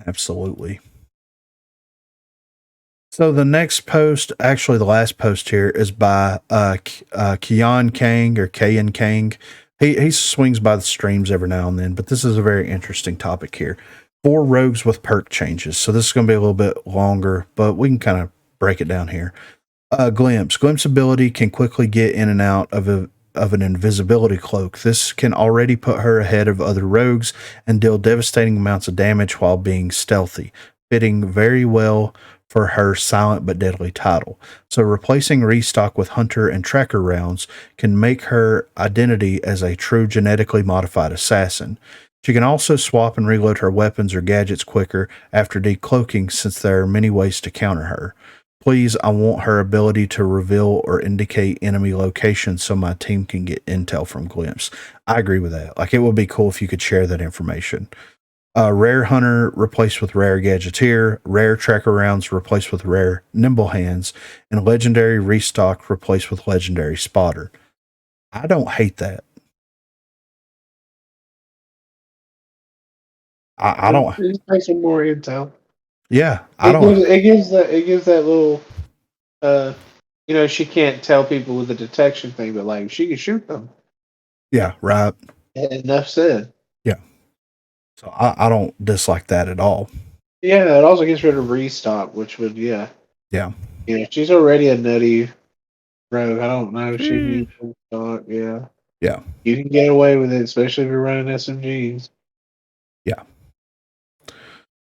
Absolutely. So the next post, actually the last post here, is by Kian Kang or Kayan Kang. He swings by the streams every now and then, but this is a very interesting topic here. 4 rogues with perk changes. So this is going to be a little bit longer, but we can kind of break it down here. Glimpse. Glimpse ability can quickly get in and out of an invisibility cloak. This can already put her ahead of other rogues and deal devastating amounts of damage while being stealthy, fitting very well for her silent but deadly title. So replacing restock with hunter and tracker rounds can make her identity as a true genetically modified assassin. She can also swap and reload her weapons or gadgets quicker after decloaking, since there are many ways to counter her. Please, I want her ability to reveal or indicate enemy locations so my team can get intel from Glimpse. I agree with that. Like, it would be cool if you could share that information. Rare Hunter replaced with Rare Gadgeteer, Rare Tracker Rounds replaced with Rare Nimble Hands, and Legendary Restock replaced with Legendary Spotter. I don't hate that. I don't. It just makes some more intel. Yeah, I don't. It gives that little. She can't tell people with the detection thing, but like she can shoot them. Yeah, right. Enough said. Yeah. So I don't dislike that at all. Yeah, it also gets rid of restock, which would Yeah. She's already a nutty rogue. I don't know if she needs restock. Yeah. Yeah. You can get away with it, especially if you're running SMGs. Yeah.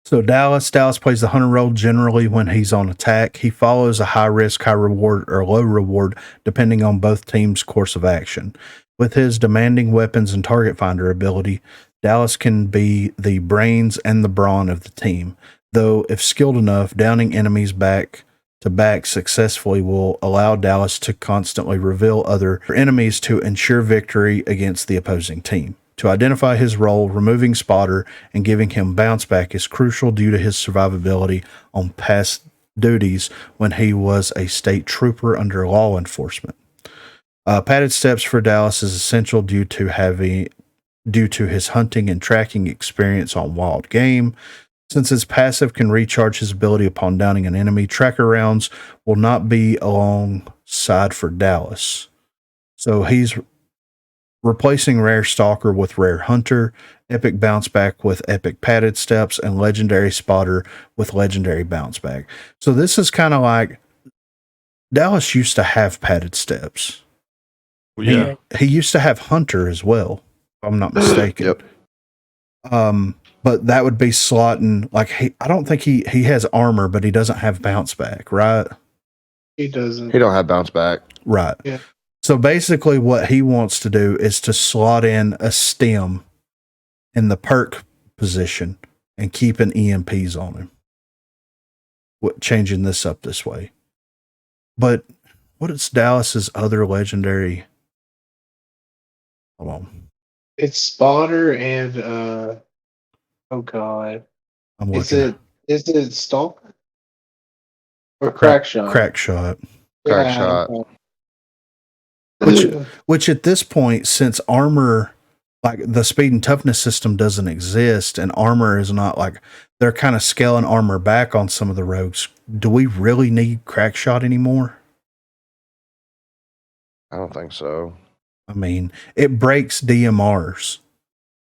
So Dallas plays the hunter role generally when he's on attack. He follows a high risk, high reward, or low reward depending on both teams' course of action. With his demanding weapons and target finder ability, Dallas can be the brains and the brawn of the team. Though, if skilled enough, downing enemies back to back successfully will allow Dallas to constantly reveal other enemies to ensure victory against the opposing team. To identify his role, removing Spotter and giving him bounce back is crucial due to his survivability on past duties when he was a state trooper under law enforcement. Padded steps for Dallas is essential due to his hunting and tracking experience on wild game. Since his passive can recharge his ability upon downing an enemy, tracker rounds will not be alongside for Dallas. So he's replacing Rare Stalker with Rare Hunter, Epic Bounce Back with Epic Padded Steps, and Legendary Spotter with Legendary Bounce Back. So this is kind of like Dallas used to have Padded Steps. Yeah. He used to have Hunter as well, if I'm not mistaken. Yep. But that would be slotting like I don't think he has armor, but he doesn't have bounce back, right? He doesn't. He don't have bounce back. Right. Yeah. So basically what he wants to do is to slot in a stem in the perk position and keeping EMPs on him. Changing this up this way. But what is Dallas's other legendary? Hold on. It's Spotter and oh god. I'm Is looking. it Stalker? Or Crack Shot? Crack Shot. Crack Shot. Which at this point, since armor, like the speed and toughness system doesn't exist, and armor is not like they're kind of scaling armor back on some of the rogues. Do we really need Crack Shot anymore? I don't think so. I mean, it breaks DMRs.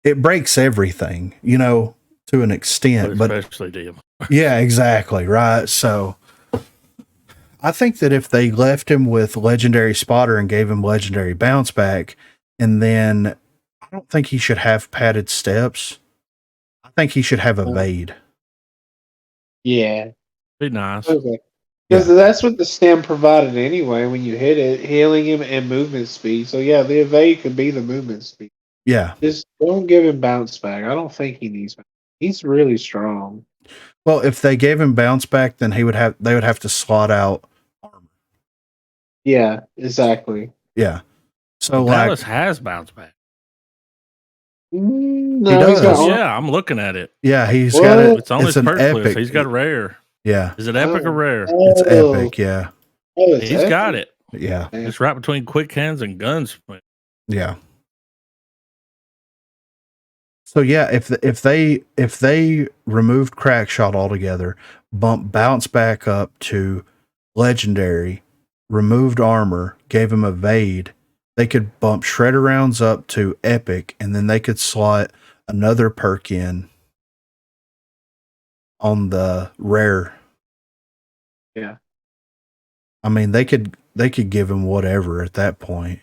It breaks everything, to an extent. But especially DM. Yeah, exactly. Right. So I think that if they left him with Legendary Spotter and gave him Legendary Bounce Back, and then I don't think he should have padded steps. I think he should have Evade. Yeah. Be nice. Okay. Because that's what the stem provided anyway when you hit it, healing him and movement speed. So yeah, the evade could be the movement speed. Yeah. Just don't give him bounce back. I don't think he needs. He's really strong. Well, if they gave him bounce back, then they would have to slot out armor. Yeah, exactly. Yeah. So Dallas has bounce back. No, he does. Yeah, I'm looking at it. Yeah, he's got it. It's on his perk list. He's got rare. Yeah. Is it epic or rare? It's epic. Yeah. He's epic. Got it. Yeah. It's right between quick hands and guns. Yeah. So yeah, if they removed Crack Shot altogether, bumped bounce back up to legendary, removed armor, gave him evade, they could bump shredder rounds up to epic, and then they could slot another perk in on the rare. Yeah. I mean, they could give him whatever at that point,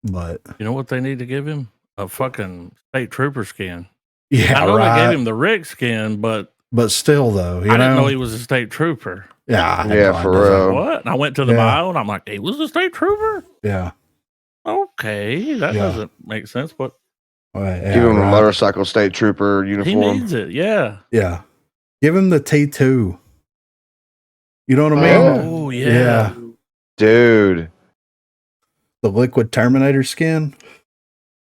but you know what they need to give him? A fucking state trooper skin. Yeah, I know they gave him the Rick skin, but still though, I didn't know he was a state trooper. Yeah, for real. What? And I went to the bio and I'm like, he was a state trooper? Yeah. Okay, that doesn't make sense, but give him a motorcycle state trooper uniform. He needs it, yeah. Yeah. Give him the T2. You know what I mean? Oh, yeah. Dude. The liquid Terminator skin?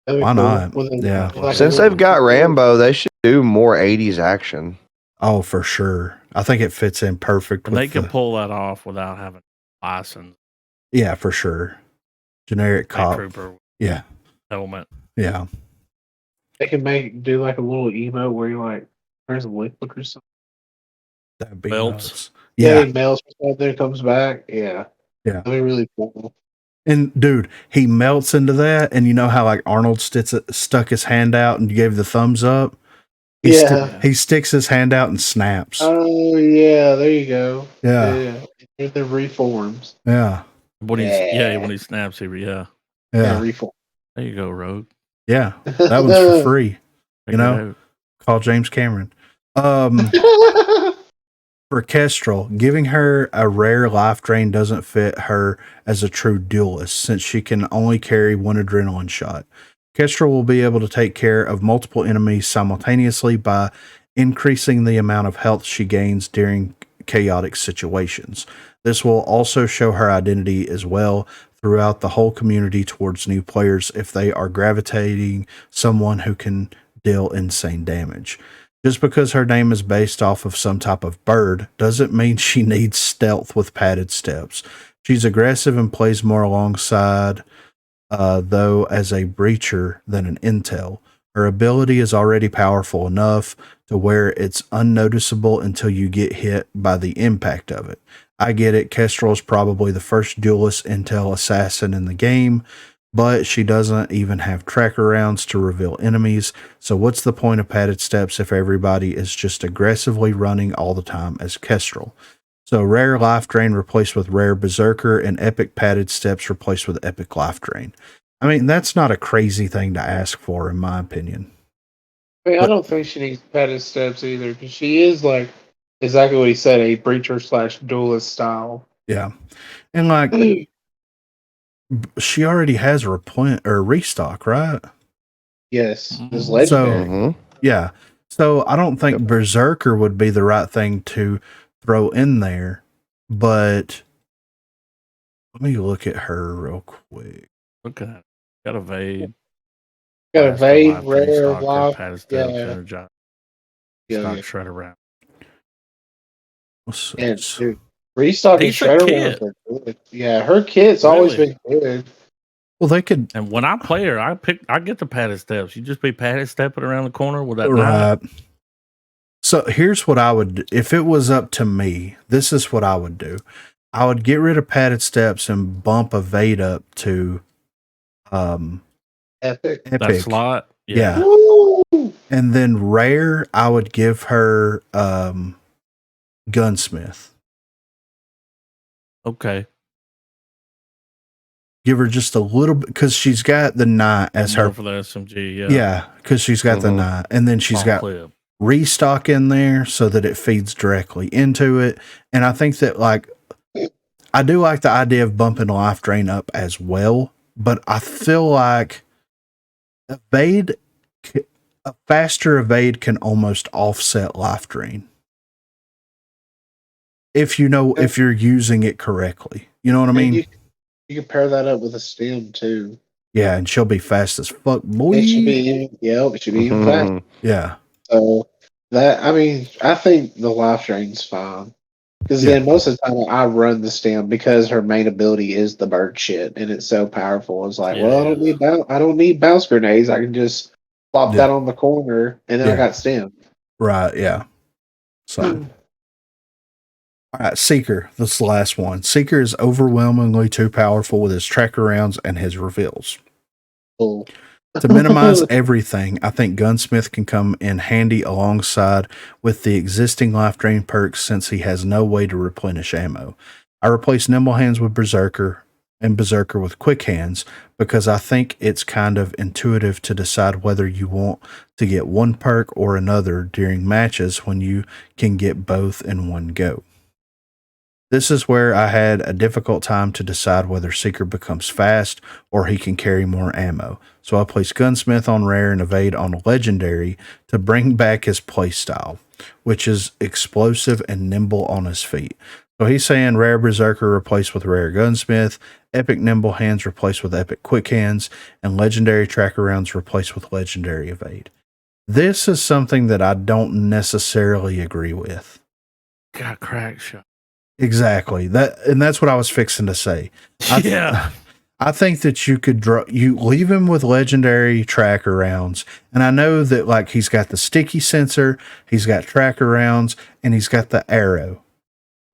Why not? Yeah. Since they've got Rambo, they should do more 80s action. Oh, for sure. I think it fits in perfect. And they can pull that off without having a license. Yeah, for sure. Generic cop. Trooper Yeah. helmet. Yeah. They can do like a little emote where you like, there's a liquid or something. That'd be Belts. nuts. Yeah, Yeah. he melts or something, comes back. Yeah. Yeah. That'd be really cool. And dude, he melts into that, and you know how like Arnold stuck his hand out and gave the thumbs up? He sticks his hand out and snaps. Oh yeah, there you go. Yeah. It reforms. Yeah. When he snaps, Yeah. Reform. There you go, Rogue. Yeah. That one's for free. You know? Call James Cameron. For Kestrel, giving her a rare life drain doesn't fit her as a true duelist, since she can only carry one adrenaline shot. Kestrel will be able to take care of multiple enemies simultaneously by increasing the amount of health she gains during chaotic situations. This will also show her identity as well throughout the whole community towards new players if they are gravitating someone who can deal insane damage. Just because her name is based off of some type of bird doesn't mean she needs stealth with padded steps. She's aggressive and plays more alongside, though, as a breacher than an intel. Her ability is already powerful enough to where it's unnoticeable until you get hit by the impact of it. I get it, Kestrel is probably the first duelist intel assassin in the game, but she doesn't even have tracker rounds to reveal enemies, so what's the point of padded steps if everybody is just aggressively running all the time as Kestrel? So rare life drain replaced with rare berserker, and epic padded steps replaced with epic life drain. I mean, that's not a crazy thing to ask for, in my opinion. I don't think she needs padded steps either, because she is like exactly what he said, a breacher / duelist style. Yeah. And like she already has a restock, right? Yes, it's legendary. So, yeah. So I don't think berserker would be the right thing to throw in there, but let me look at her real quick. Okay. Got evade. Got evade, rare, life. Padded steps, energize. Stock shredder round. And dude, restock and shredder rounds are good. Yeah, her kit's always been good. Well, they could. And when I play her, I get the padded steps. You just be padded stepping around the corner with that right. knife. So here's what I would do. If it was up to me, this is what I would do. I would get rid of padded steps and bump evade up to epic. That slot. Yeah. And then rare, I would give her gunsmith. Okay. Give her just a little bit, because she's got the 9 as her for the SMG. Yeah. Yeah, because she's got the 9, and then she's got restock in there so that it feeds directly into it. And I think that I do like the idea of bumping life drain up as well, but I feel like a faster evade can almost offset life drain. If you're using it correctly. You know what I mean? You can pair that up with a stem too. Yeah, and she'll be fast as fuck, boy. It should be even fast. Yeah. So I think the life drain's fine. Because then most of the time I run the stem because her main ability is the bird shit, and it's so powerful. It's like, I don't need bounce grenades. I can just plop that on the corner, and then I got stem. Right. Yeah. So. All right, Seeker, this is the last one. Seeker is overwhelmingly too powerful with his tracker rounds and his reveals. Cool. To minimize everything, I think Gunsmith can come in handy alongside with the existing life drain perks since he has no way to replenish ammo. I replace Nimble Hands with Berserker and Berserker with Quick Hands because I think it's kind of intuitive to decide whether you want to get one perk or another during matches when you can get both in one go. This is where I had a difficult time to decide whether Seeker becomes fast or he can carry more ammo. So I placed Gunsmith on rare and evade on legendary to bring back his playstyle, which is explosive and nimble on his feet. So he's saying rare Berserker replaced with rare Gunsmith, epic Nimble Hands replaced with epic Quick Hands, and legendary tracker rounds replaced with legendary evade. This is something that I don't necessarily agree with. Got crack shot. Exactly. That's what I was fixing to say. Yeah. I think that you could you leave him with legendary tracker rounds. And I know that like he's got the sticky sensor, he's got tracker rounds, and he's got the arrow.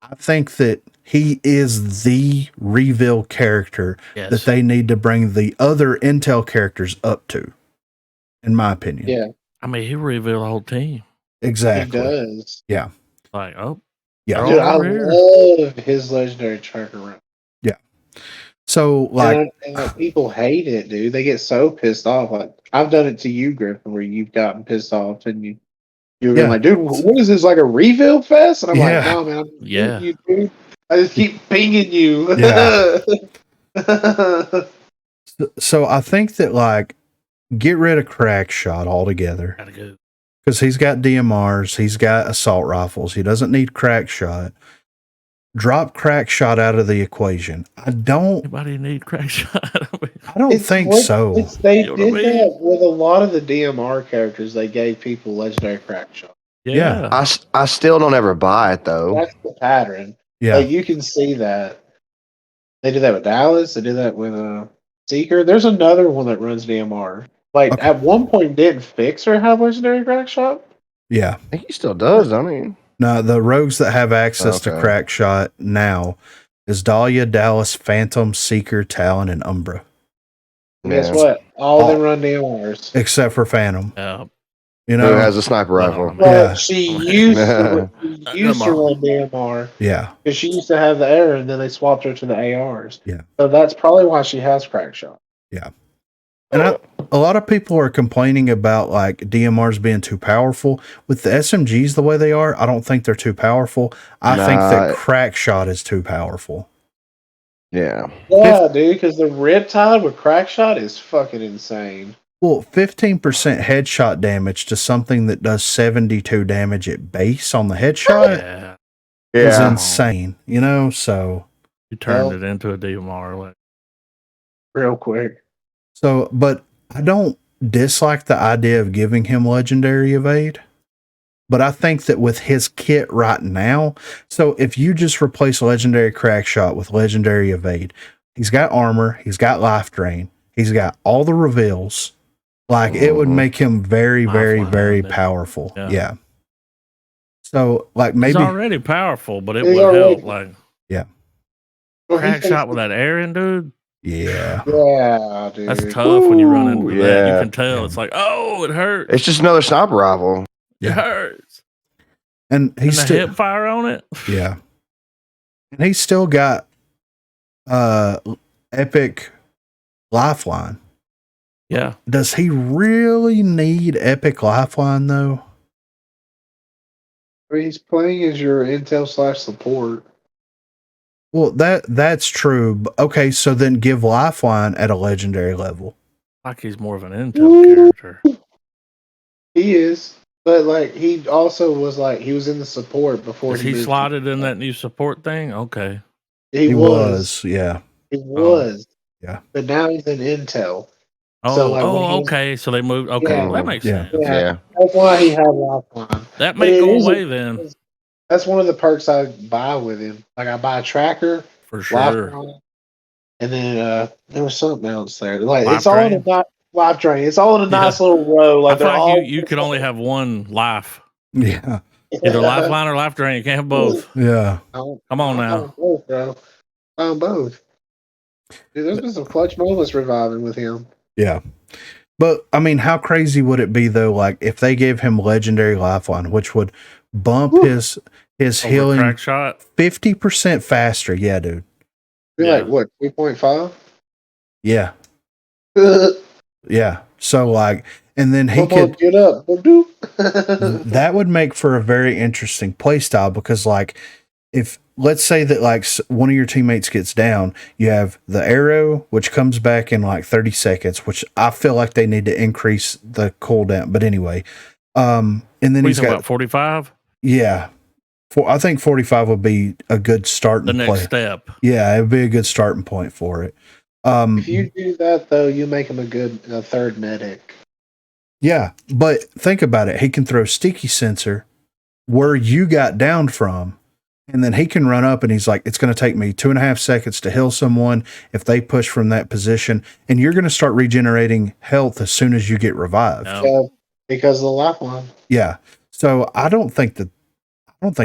I think that he is the reveal character that they need to bring the other Intel characters up to, in my opinion. Yeah. I mean, he revealed the whole team. Exactly. He does. Yeah. Like, oh. Yeah. Dude, I love his legendary tracker round. Yeah. So like, and people hate it, dude. They get so pissed off. Like I've done it to you, Griffin, where you've gotten pissed off and you're being like, dude, what is this, like a reveal fest? And I'm like, no, man, you, dude. I just keep pinging you. Yeah. So I think that like get rid of crack shot altogether. Gotta go. Because he's got DMRs, he's got assault rifles, he doesn't need crack shot. Drop crack shot out of the equation. Anybody need crack shot? I don't think so. They did that with a lot of the DMR characters. They gave people legendary crack shot. Yeah. I still don't ever buy it though. That's the pattern. Yeah. Like, you can see that. They did that with Dallas. They did that with Seeker. There's another one that runs DMR. Like at one point, didn't Fixer have legendary crack shot? Yeah. I think he still does, don't he? No, the rogues that have access to crack shot now is Dahlia, Dallas, Phantom, Seeker, Talon, and Umbra. Guess what? All of them run DMRs. Except for Phantom. You know, who has a sniper rifle. Well, she used to run DMR. Yeah. Because she used to have the air, and then they swapped her to the ARs. Yeah. So that's probably why she has crack shot. Yeah. And a lot of people are complaining about like DMRs being too powerful. With the SMGs the way they are, I don't think they're too powerful. I think that crack shot is too powerful. Yeah. Yeah, dude, because the Riptide with crack shot is fucking insane. Well, 15% headshot damage to something that does 72 damage at base on the headshot is insane, you know? So you turned it into a DMR like real quick. So, but I don't dislike the idea of giving him legendary evade. But I think that with his kit right now, so if you just replace legendary crack shot with legendary evade, he's got armor, he's got life drain, he's got all the reveals. Like it would make him very, very, very powerful. Yeah. So like maybe he's already powerful, but it would help. Like crack shot with that Aaron dude. Yeah. Yeah, dude. That's tough when you run into that. You can tell. It's like, oh, it hurts. It's just another sniper rifle. It hurts. And he's the still hip fire on it. Yeah. And he's still got epic lifeline. Yeah. Does he really need epic lifeline though? I mean, he's playing as your Intel / support. Well, that's true. Okay, so then give lifeline at a legendary level. Like he's more of an Intel character. He is, but like he also was like he was in the support before. Is he slotted in that new support thing? Okay, he was. Yeah, he was. Yeah, but now he's in Intel. Oh, so like okay. So they moved. Okay, well, that makes sense. Yeah, that's why he had lifeline. That may go away then. That's one of the perks I buy with him. Like I buy a tracker for sure, and then there was something else there. Like life it's drain. All in a life drain. It's all in a nice little row. Like I feel like you could only have one life. Yeah, either lifeline or life drain. You can't have both. Yeah, come on now, both, bro. Both. Dude, there's been some clutch moments reviving with him. Yeah. But I mean, how crazy would it be though? Like if they gave him legendary lifeline, which would bump his healing 50% faster. Yeah, dude. You're like what, 3.5? Yeah. Yeah. So like, and then he could get up. That would make for a very interesting play style because like if let's say that like one of your teammates gets down, you have the arrow, which comes back in like 30 seconds, which I feel like they need to increase the cooldown. But anyway, and then he's got 45. Yeah. I think 45 would be a good starting the next step. Yeah, it would be a good starting point for it. If you do that though, you make him a third medic. Yeah, but think about it. He can throw sticky sensor where you got down from, and then he can run up and he's like, it's going to take me 2.5 seconds to heal someone if they push from that position, and you're going to start regenerating health as soon as you get revived. Yeah, because of the lifeline. Yeah. So I don't think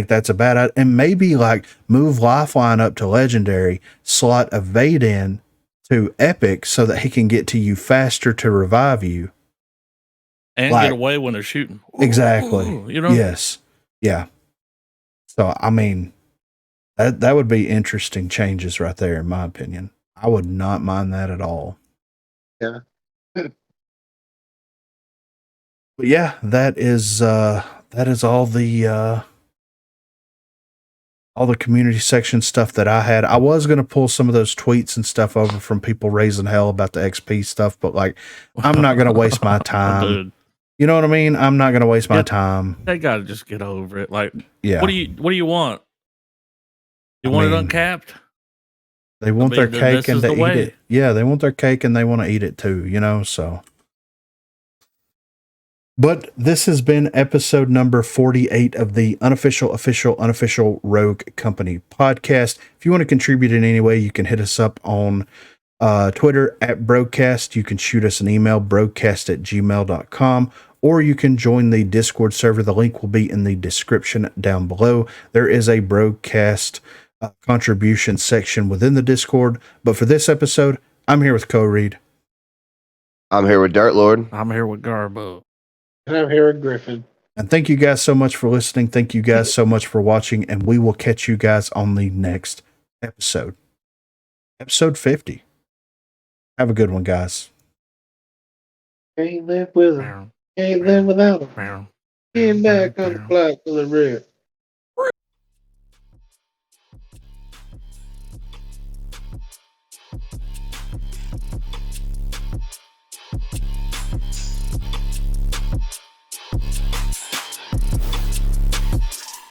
that's a bad idea. And maybe like move lifeline up to legendary, slot evade in to epic so that he can get to you faster to revive you. And get away when they're shooting. Exactly. You know? Yes. Yeah. So, I mean, that would be interesting changes right there, in my opinion. I would not mind that at all. Yeah. But yeah, that is all the community section stuff that I had. I was going to pull some of those tweets and stuff over from people raising hell about the XP stuff, but like, I'm not going to waste my time. Dude. You know what I mean? I'm not going to waste my time. They got to just get over it. Like, yeah. What do you want? You want it uncapped? They want their cake and they eat it. Yeah, they want their cake and they want to eat it too, you know, so. But this has been episode number 48 of the unofficial Rogue Company podcast. If you want to contribute in any way, you can hit us up on Twitter at BROGUECAST. You can shoot us an email, brogcast@gmail.com, or you can join the Discord server. The link will be in the description down below. There is a BROGUECAST contribution section within the Discord. But for this episode, I'm here with Co-Reed. I'm here with Dirt Lord. I'm here with Garbo. And I'm here with Griffin. And thank you guys so much for listening. Thank you guys so much for watching. And we will catch you guys on the next episode. Episode 50. Have a good one, guys. Can't live with him. Can't live without him. Came back on the block for the rip.